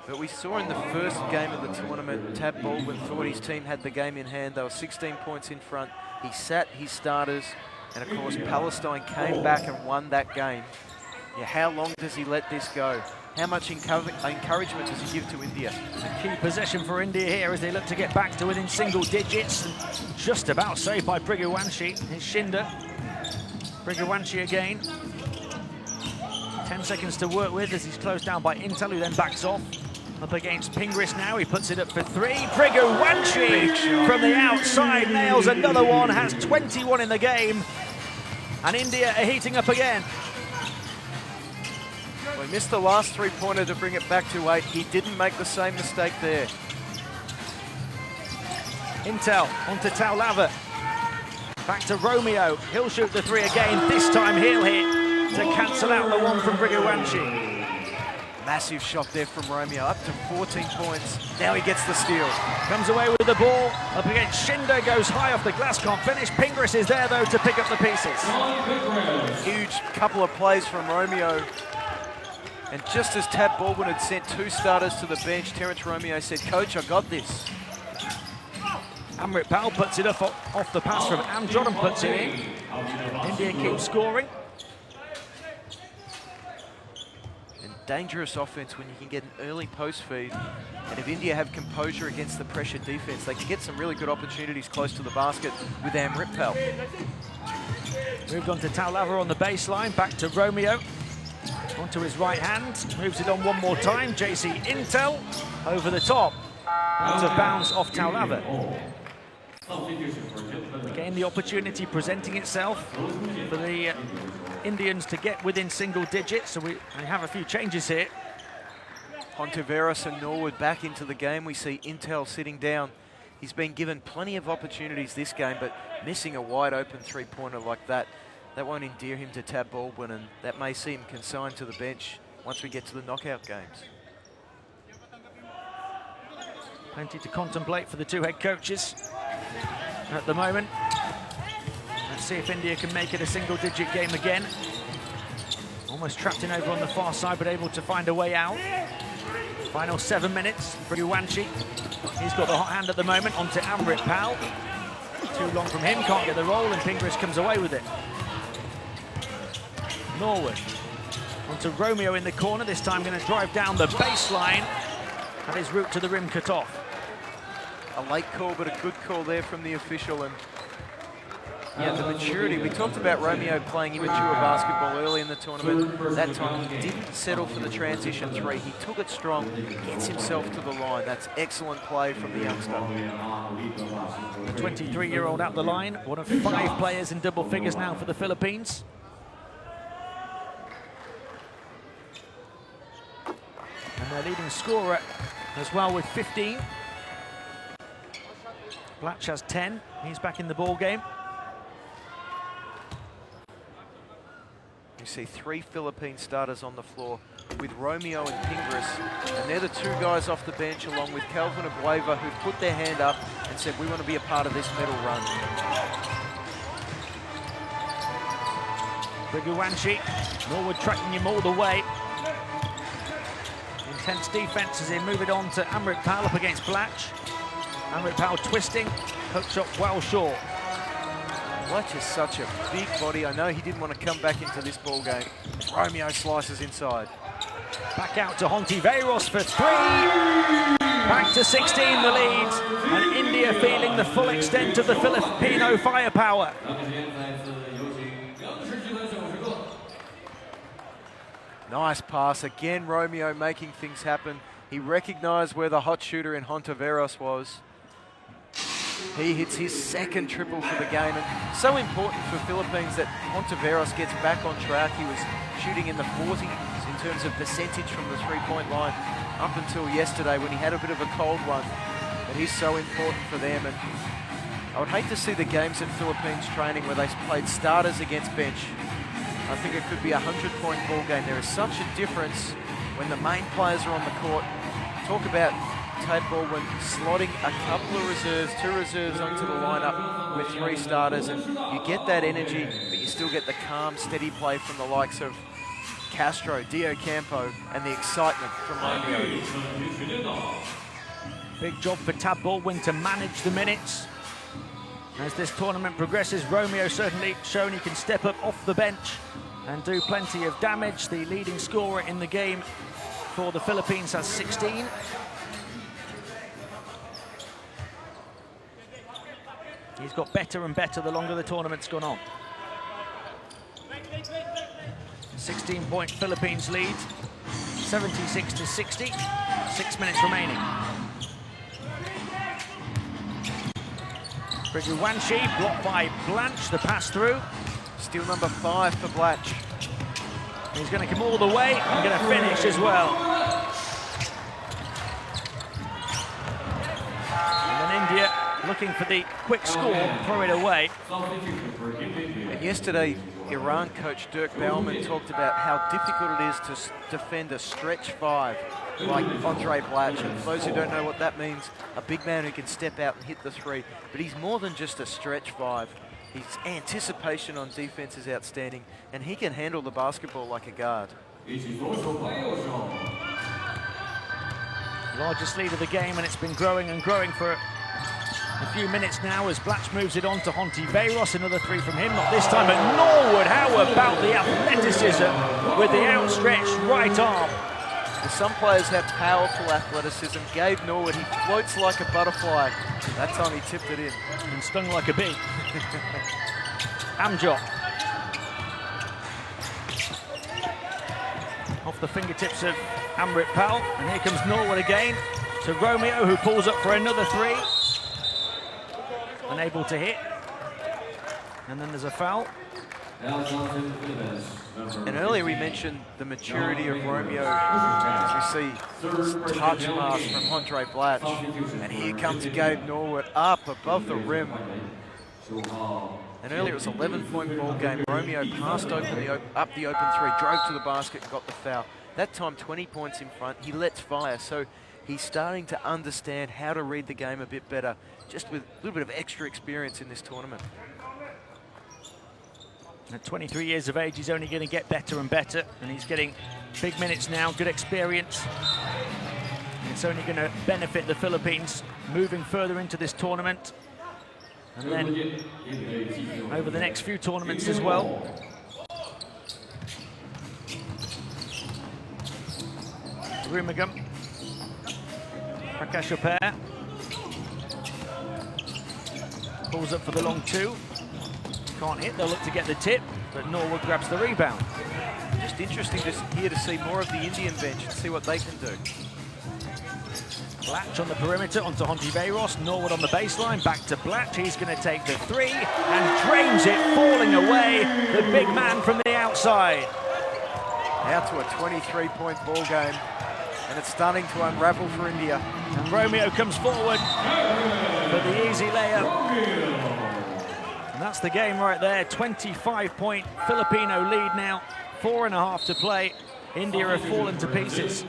But we saw in the first game of the tournament, Tab Baldwin thought his team had the game in hand. They were 16 points in front. He sat his starters, and of course Palestine came back and won that game. Yeah, how long does he let this go? How much encouragement does he give to India? A key possession for India here as they look to get back to within single digits. Just about saved by Priguwanshi. It's Shinder. Priguwanshi again. 10 seconds to work with as he's closed down by Intel, who then backs off. Up against Pingris now, he puts it up for three. Priguwanshi from the outside nails another one, has 21 in the game. And India are heating up again. Well, he missed the last three-pointer to bring it back to 8. He didn't make the same mistake there. Intel onto Taulava. Back to Romeo. He'll shoot the three again. This time he'll hit to cancel out the one from Priguwanshi. Massive shot there from Romeo, up to 14 points. Now he gets the steal. Comes away with the ball. Up against Shinder, goes high off the glass, can't finish. Pingris is there though to pick up the pieces. Huge couple of plays from Romeo. And just as Tab Baldwin had sent 2 starters to the bench, Terence Romeo said, "Coach, I got this." Amrit Pal puts it off the pass from Amjot and puts it in. India keeps scoring. And dangerous offense when you can get an early post feed. And if India have composure against the pressure defense, they can get some really good opportunities close to the basket with Amrit Pal. Moved on to Taulava on the baseline, back to Romeo. Onto his right hand, moves it on one more time. JC Intel over the top. Out of bounds off Taulava. Again, the opportunity presenting itself for the Indians to get within single digits. So we have a few changes here. Hontiveros and Norwood back into the game. We see Intel sitting down. He's been given plenty of opportunities this game, but missing a wide open three-pointer like that won't endear him to Tab Baldwin, and that may see him consigned to the bench once we get to the knockout games. Plenty to contemplate for the two head coaches at the moment. Let's see if India can make it a single-digit game again. Almost trapped in over on the far side, but able to find a way out. Final 7 minutes. Priguwanshi, he's got the hot hand at the moment. Onto Amrit Pal. Too long from him, can't get the roll, and Pingris comes away with it. Norwood onto Romeo in the corner, this time going to drive down the baseline. Had his route to the rim cut off. A late call, but a good call there from the official, and Yeah, the maturity. We talked about Romeo playing immature basketball early in the tournament. That time he didn't settle for the transition three. He took it strong, gets himself to the line. That's excellent play from the youngster. The 23-year-old at the line, one of 5 players in double figures now for the Philippines. And their leading scorer as well with 15. Blatch has 10. He's back in the ball game. You see 3 Philippine starters on the floor with Romeo and Pingris, and they're the 2 guys off the bench along with Calvin Abueva, who've put their hand up and said, we want to be a part of this medal run. Briguanchi, Norwood tracking him all the way. Intense defense as they move it on to Amrit Pal up against Blatch. Amrit Pal twisting, hook shot well short. Blatch is such a big body. I know he didn't want to come back into this ball game. Romeo slices inside. Back out to Hontiveros for 3. Back to 16 the lead. And India feeling the full extent of the Filipino firepower. Nice pass. Again, Romeo making things happen. He recognized where the hot shooter in Hontiveros was. He hits his 2nd triple for the game, and so important for Philippines that Hontiveros gets back on track. He was shooting in the 40s in terms of percentage from the 3-point line up until yesterday when he had a bit of a cold one. But he's so important for them, and I would hate to see the games at Philippines training where they played starters against bench. I think it could be a 100-point ball game. There is such a difference when the main players are on the court. Talk about Tate Baldwin slotting a couple of reserves, 2 reserves onto the lineup with 3 starters, and you get that energy, but you still get the calm, steady play from the likes of Castro, Dio Campo, and the excitement from Romeo. Big job for Tab Baldwin to manage the minutes. As this tournament progresses, Romeo certainly shown he can step up off the bench and do plenty of damage. The leading scorer in the game for the Philippines has 16. He's got better and better the longer the tournament's gone on. 16-point Philippines lead, 76-60, 6 minutes remaining. Briguanchi blocked by Blanche, the pass through. Steal number 5 for Blatch. He's going to come all the way and going to finish as well. And then India looking for the quick score, throw it away. And yesterday, Iran coach Dirk Baumann talked about how difficult it is to defend a stretch 5 like Andre Blatch. And for those who don't know what that means, a big man who can step out and hit the 3. But he's more than just a stretch 5. His anticipation on defense is outstanding, and he can handle the basketball like a guard. Largest lead of the game, and it's been growing and growing for a few minutes now as Blatch moves it on to Hontiveros. Another 3 from him, not this time, but Norwood. How about the athleticism with the outstretched right arm? Some players have powerful athleticism. Gabe Norwood, he floats like a butterfly. That time he tipped it in. And stung like a bee. Amjot. Off the fingertips of Amrit Pal. And here comes Norwood again to Romeo, who pulls up for another 3. Unable to hit. And then there's a foul. And earlier we mentioned the maturity of Romeo as we see touch pass from Andre Blatch. And here comes Gabe Norwood up above the rim. And earlier it was an 11-point ball game. Romeo passed up the open 3, drove to the basket and got the foul. That time 20 points in front, he lets fire. So he's starting to understand how to read the game a bit better, just with a little bit of extra experience in this tournament. At 23 years of age, he's only going to get better and better, and he's getting big minutes now, good experience. It's only going to benefit the Philippines moving further into this tournament, and then over the next few tournaments as well. Rumagam, Prakash Pair pulls up for the long 2. Can't hit, they'll look to get the tip, but Norwood grabs the rebound. Just interesting here to see more of the Indian bench and see what they can do. Blatch on the perimeter onto Hontiveros. Norwood on the baseline, back to Blatch. He's going to take the three and drains it, falling away. The big man from the outside. Now to a 23-point ball game, and it's starting to unravel for India. And Romeo comes forward for the easy layup. And that's the game right there. 25-point Filipino lead now. 4.5 to play. India have fallen to pieces.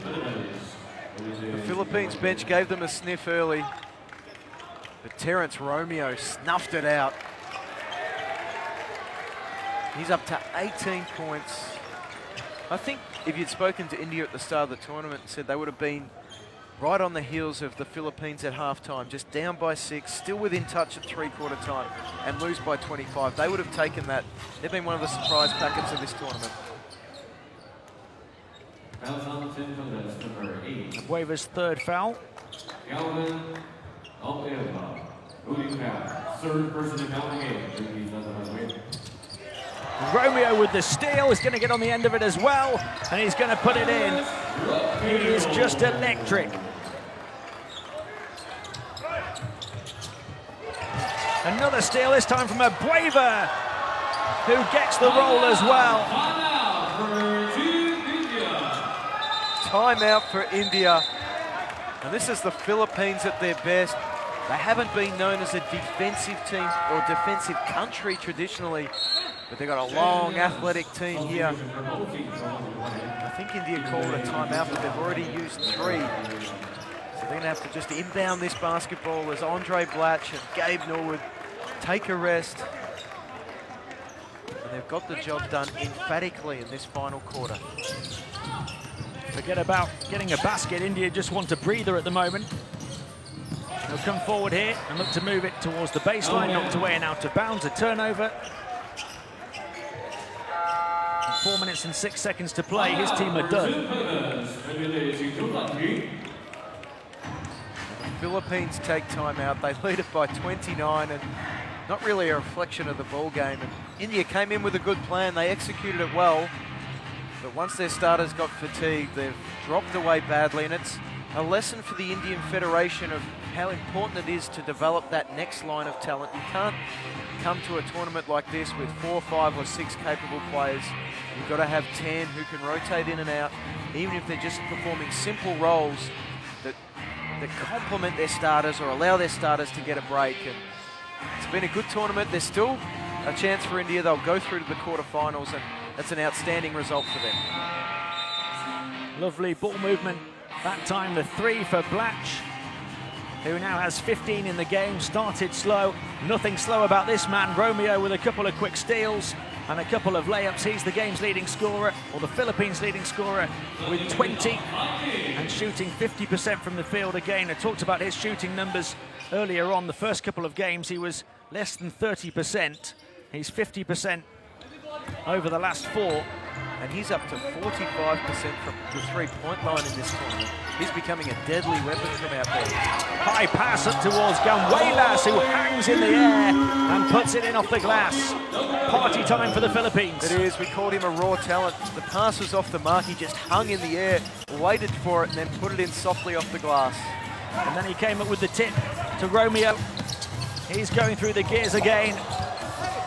The Philippines bench gave them a sniff early, but Terence Romeo snuffed it out. He's up to 18 points. I think if you'd spoken to India at the start of the tournament and said they would have been right on the heels of the Philippines at halftime, just down by 6, still within touch at three-quarter time, and lose by 25, they would have taken that. They've been one of the surprise packets of this tournament. Abueva's third foul. Romeo with the steal is going to get on the end of it as well, and he's going to put it in. He is just electric. Another steal, this time from Abueva, who gets the roll as well. Timeout for India. And this is the Philippines at their best. They haven't been known as a defensive team or defensive country traditionally, but they've got a long athletic team here. I think India called a timeout, but they've already used 3. So they're going to have to just inbound this basketball as Andre Blatch and Gabe Norwood take a rest. And they've got the job done emphatically in this final quarter. Forget about getting a basket. India just want a breather at the moment. They'll come forward here and look to move it towards the baseline, knocked away and out of bounds, a turnover. And 4 minutes and 6 seconds to play, his team are done. The Philippines take time out. They lead it by 29, and not really a reflection of the ball game. And India came in with a good plan. They executed it well. But once their starters got fatigued, they've dropped away badly, and it's a lesson for the Indian Federation of how important it is to develop that next line of talent. You can't come to a tournament like this with 4, 5 or 6 capable players. You've got to have 10 who can rotate in and out, even if they're just performing simple roles that complement their starters or allow their starters to get a break. And it's been a good tournament. There's still a chance for India. They'll go through to the quarterfinals, and that's an outstanding result for them. Lovely ball movement. That time the 3 for Blatch, who now has 15 in the game. Started slow. Nothing slow about this man. Romeo with a couple of quick steals and a couple of layups. He's the game's leading scorer, or the Philippines' leading scorer, with 20 and shooting 50% from the field again. I talked about his shooting numbers earlier on. The first couple of games he was less than 30%. He's 50% over the last 4. And he's up to 45% from the three-point line in this tournament. He's becoming a deadly weapon from out there. High pass up towards Ganuelas, who hangs in the air and puts it in off the glass. Party time for the Philippines. It is. We called him a raw talent. The pass was off the mark. He just hung in the air, waited for it, and then put it in softly off the glass. And then he came up with the tip to Romeo. He's going through the gears again.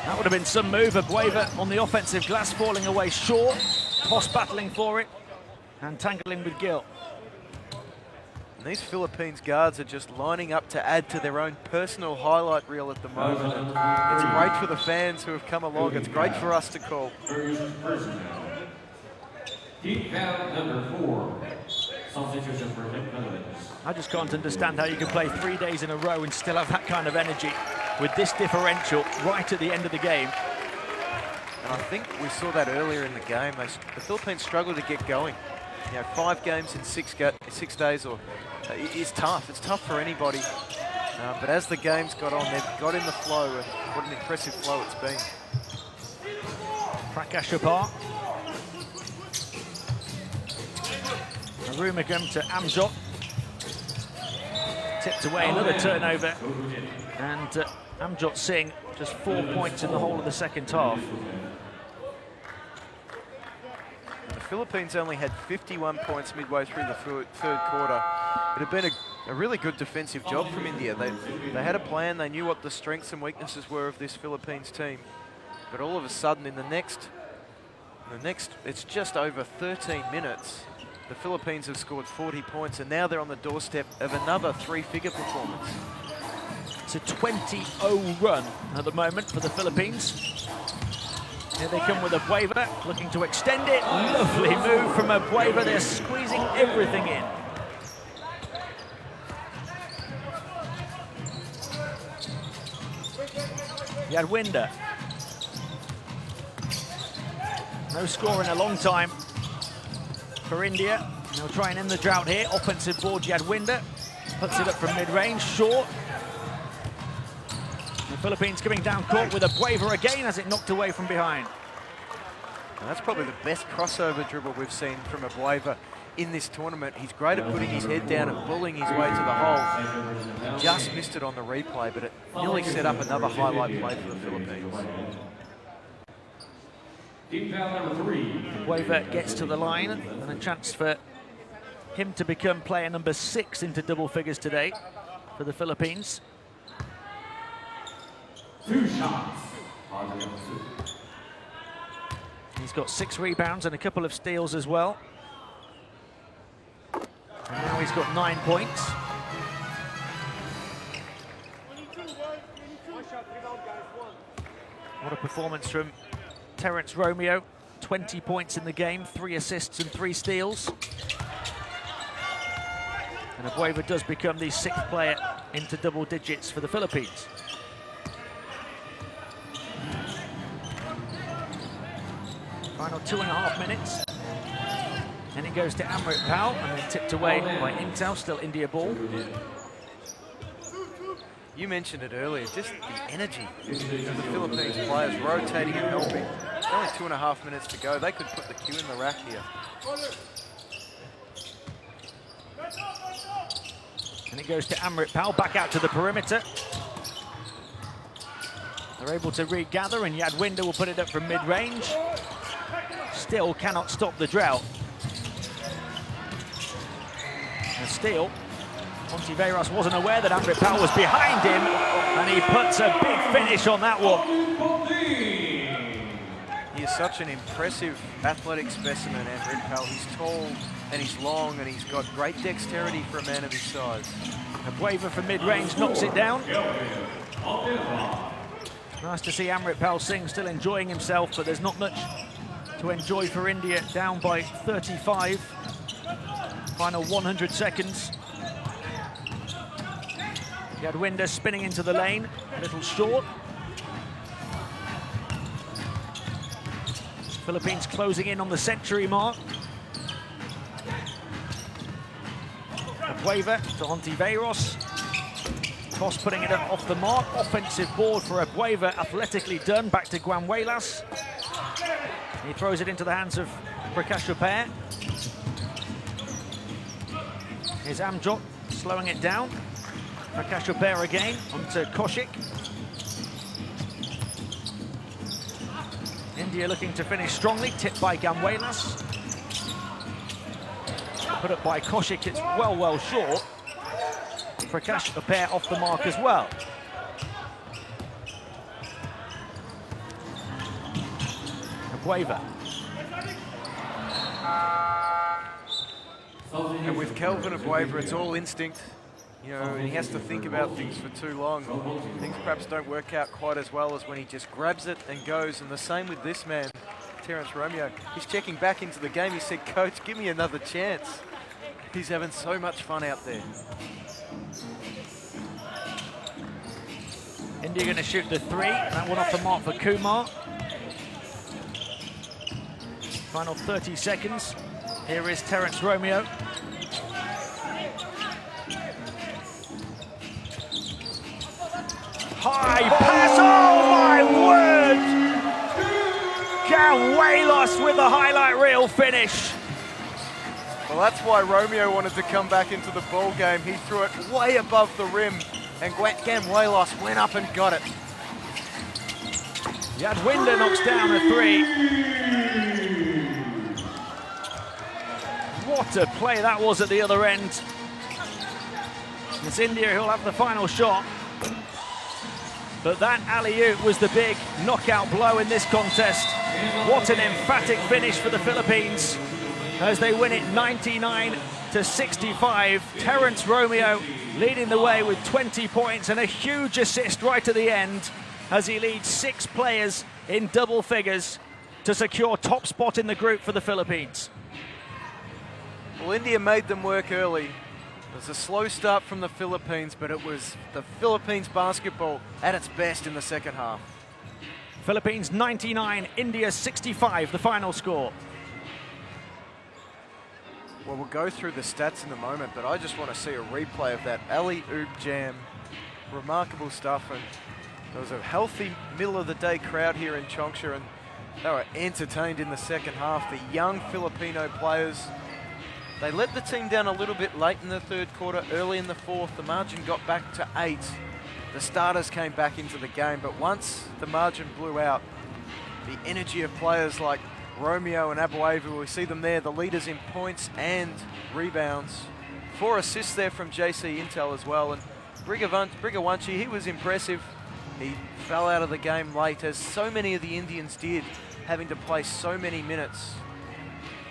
That would have been some move. Abueva on the offensive glass, falling away short. Poss battling for it and tangling with Gill. And these Philippines guards are just lining up to add to their own personal highlight reel at the moment. And it's great for the fans who have come along. It's great for us to call. I just can't understand how you can play 3 days in a row and still have that kind of energy with this differential right at the end of the game. And I think we saw that earlier in the game. The Philippines struggled to get going. You know, 5 games in 6 days is tough. It's tough for anybody. But as the games got on, they've got in the flow, and what an impressive flow it's been. Prakash apart. Arumugam to Amjot. Tipped away, another turnover. And Amjot Singh Just 4 points in the whole of the second half. The Philippines only had 51 points midway through the third quarter. It had been a really good defensive job from India. They had a plan, they knew what the strengths and weaknesses were of this Philippines team. But all of a sudden in the next, it's just over 13 minutes, the Philippines have scored 40 points and now they're on the doorstep of another three-figure performance. It's a 20-0 run at the moment for the Philippines. Here they come with Abueva, looking to extend it. Lovely move from Abueva. They're squeezing everything in. Yadwinder. No score in a long time for India. They'll try and end the drought here. Offensive board, Yadwinder. Puts it up from mid-range, short. The Philippines coming down court with Abueva again as it knocked away from behind. And that's probably the best crossover dribble we've seen from Abueva in this tournament. He's great at putting his head down and bullying his way to the hole. He just missed it on the replay, but it nearly set up another highlight play for the Philippines. Abueva gets to the line and a chance for him to become player number 6 into double figures today for the Philippines. 2 shots. He's got 6 rebounds and a couple of steals as well. And now he's got 9 points. What a performance from Terence Romeo. 20 points in the game, 3 assists and 3 steals. And Abueva does become the 6th player into double digits for the Philippines. Final 2.5 minutes. And it goes to Amrit Pal and then tipped away by Intel, still India ball. You mentioned it earlier, just the energy of the Philippines players rotating and helping. Only 2.5 minutes to go. They could put the cue in the rack here. And it goes to Amrit Pal, back out to the perimeter. They're able to regather and Yadwinder will put it up from mid-range. Still cannot stop the drought. A steal. Ontiveros wasn't aware that Amrit Pal was behind him, and he puts a big finish on that one. He is such an impressive athletic specimen, Amrit Pal. He's tall and he's long and he's got great dexterity for a man of his size. Abueva from mid-range knocks it down. Nice to see Amrit Pal Singh still enjoying himself, but there's not much to enjoy for India, down by 35. Final 100 seconds. Yadwinder spinning into the lane, a little short. Philippines closing in on the century mark. Abueva to Ontiveros. Toss putting it up off the mark. Offensive board for Abueva, athletically done. Back to Guanuelas. He throws it into the hands of Prakash Upair. Here's Amjot slowing it down. Prakash Upair again onto Koshik. India looking to finish strongly, tipped by Guanuelas. Put up by Koshik, it's well short. Prakash Upair off the mark as well. Abueva. And with Kelvin Abueva, it's all instinct. You know, and he has to think about things for too long. Things perhaps don't work out quite as well as when he just grabs it and goes. And the same with this man, Terence Romeo. He's checking back into the game. He said, "Coach, give me another chance." He's having so much fun out there. India going to shoot the 3. That one off the mark for Kumar. Final 30 seconds. Here is Terence Romeo. High pass, oh my word! Guanuelas with the highlight reel finish. Well, that's why Romeo wanted to come back into the ball game. He threw it way above the rim, and Guanuelas went up and got it. Yadwinder knocks down a 3. What a play that was at the other end. It's India who'll have the final shot. But that alley-oop was the big knockout blow in this contest. What an emphatic finish for the Philippines as they win it 99-65. Terence Romeo leading the way with 20 points and a huge assist right at the end as he leads 6 players in double figures to secure top spot in the group for the Philippines. Well, India made them work early. It was a slow start from the Philippines, but it was the Philippines basketball at its best in the second half. Philippines 99, India 65, the final score. Well, we'll go through the stats in a moment, but I just want to see a replay of that alley-oop jam. Remarkable stuff, and there was a healthy middle-of-the-day crowd here in Changsha, and they were entertained in the second half. The young Filipino players, they let the team down a little bit late in the third quarter, early in the fourth. The margin got back to 8. The starters came back into the game, but once the margin blew out, the energy of players like Romeo and Abuevu, we see them there, the leaders in points and rebounds. 4 assists there from JC Intel as well, and Brigawanchi, he was impressive. He fell out of the game late, as so many of the Indians did, having to play so many minutes.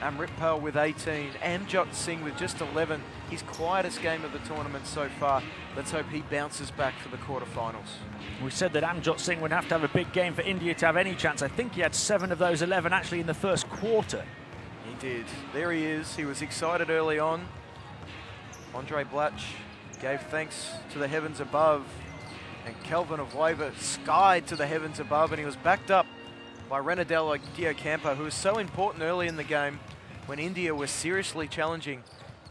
Amritpal with 18, Amjot Singh with just 11. His quietest game of the tournament so far. Let's hope he bounces back for the quarterfinals. We said that Amjot Singh would have to have a big game for India to have any chance. I think he had 7 of those 11 actually in the first quarter. He did. There he is. He was excited early on. Andre Blatch gave thanks to the heavens above, and Kelvin of Waiver skied to the heavens above, and he was backed up by Renadelo Diocampo, who was so important early in the game when India was seriously challenging.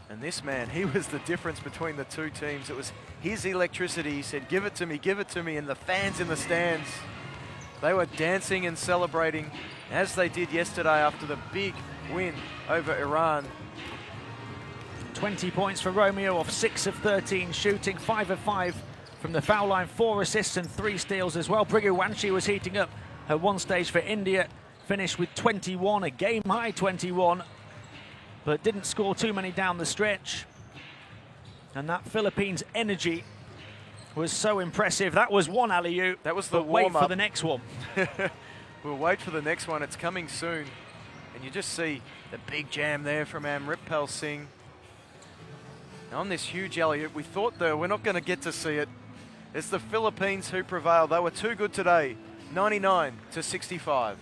And this man, he was the difference between the two teams. It was his electricity. He said, give it to me, and the fans in the stands, they were dancing and celebrating as they did yesterday after the big win over Iran. 20 points for Romeo off 6 of 13 shooting, 5 of 5 from the foul line, 4 assists and 3 steals as well. Brigawanchi was heating up at one stage for India, finished with 21, a game-high 21, but didn't score too many down the stretch. And that Philippines energy was so impressive. That was one alley-oop. That was the warm-up. Wait for up. the next one. We'll wait for the next one. It's coming soon. And you just see the big jam there from Amritpal Singh. On this huge alley-oop, we thought though we're not going to get to see it. It's the Philippines who prevailed. They were too good today. 99-65.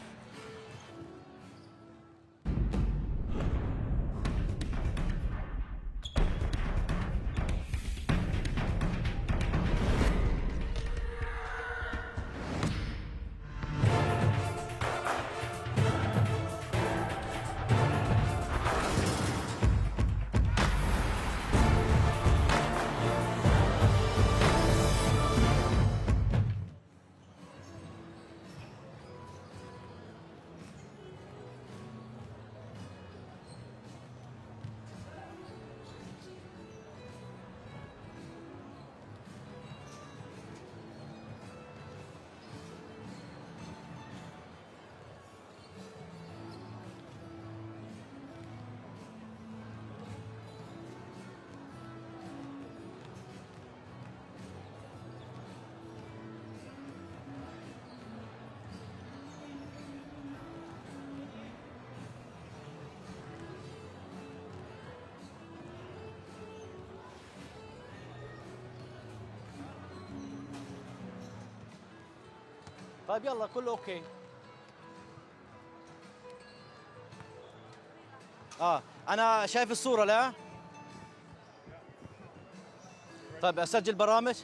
طيب يلا كله اوكي. انا شايف الصورة لا؟ طيب اسجل برامج؟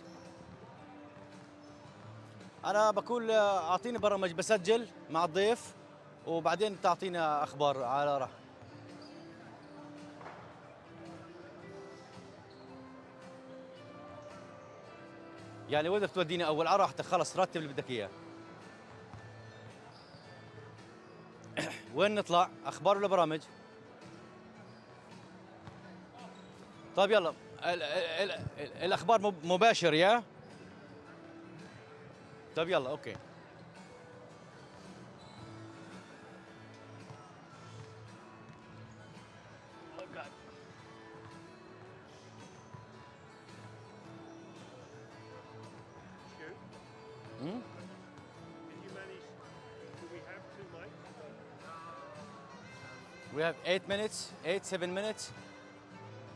انا بقول اعطيني برامج بسجل مع الضيف وبعدين تعطيني اخبار على راح. يعني وين بدك توديني اول على راحتك خلص رتب اللي بدك اياه. وين نطلع؟ اخبار ولا برامج؟ طيب يلا الاخبار مباشر يا؟ طيب يلا اوكي. Did you manage? Do we have 2 mics? We have 8 minutes, 7 minutes.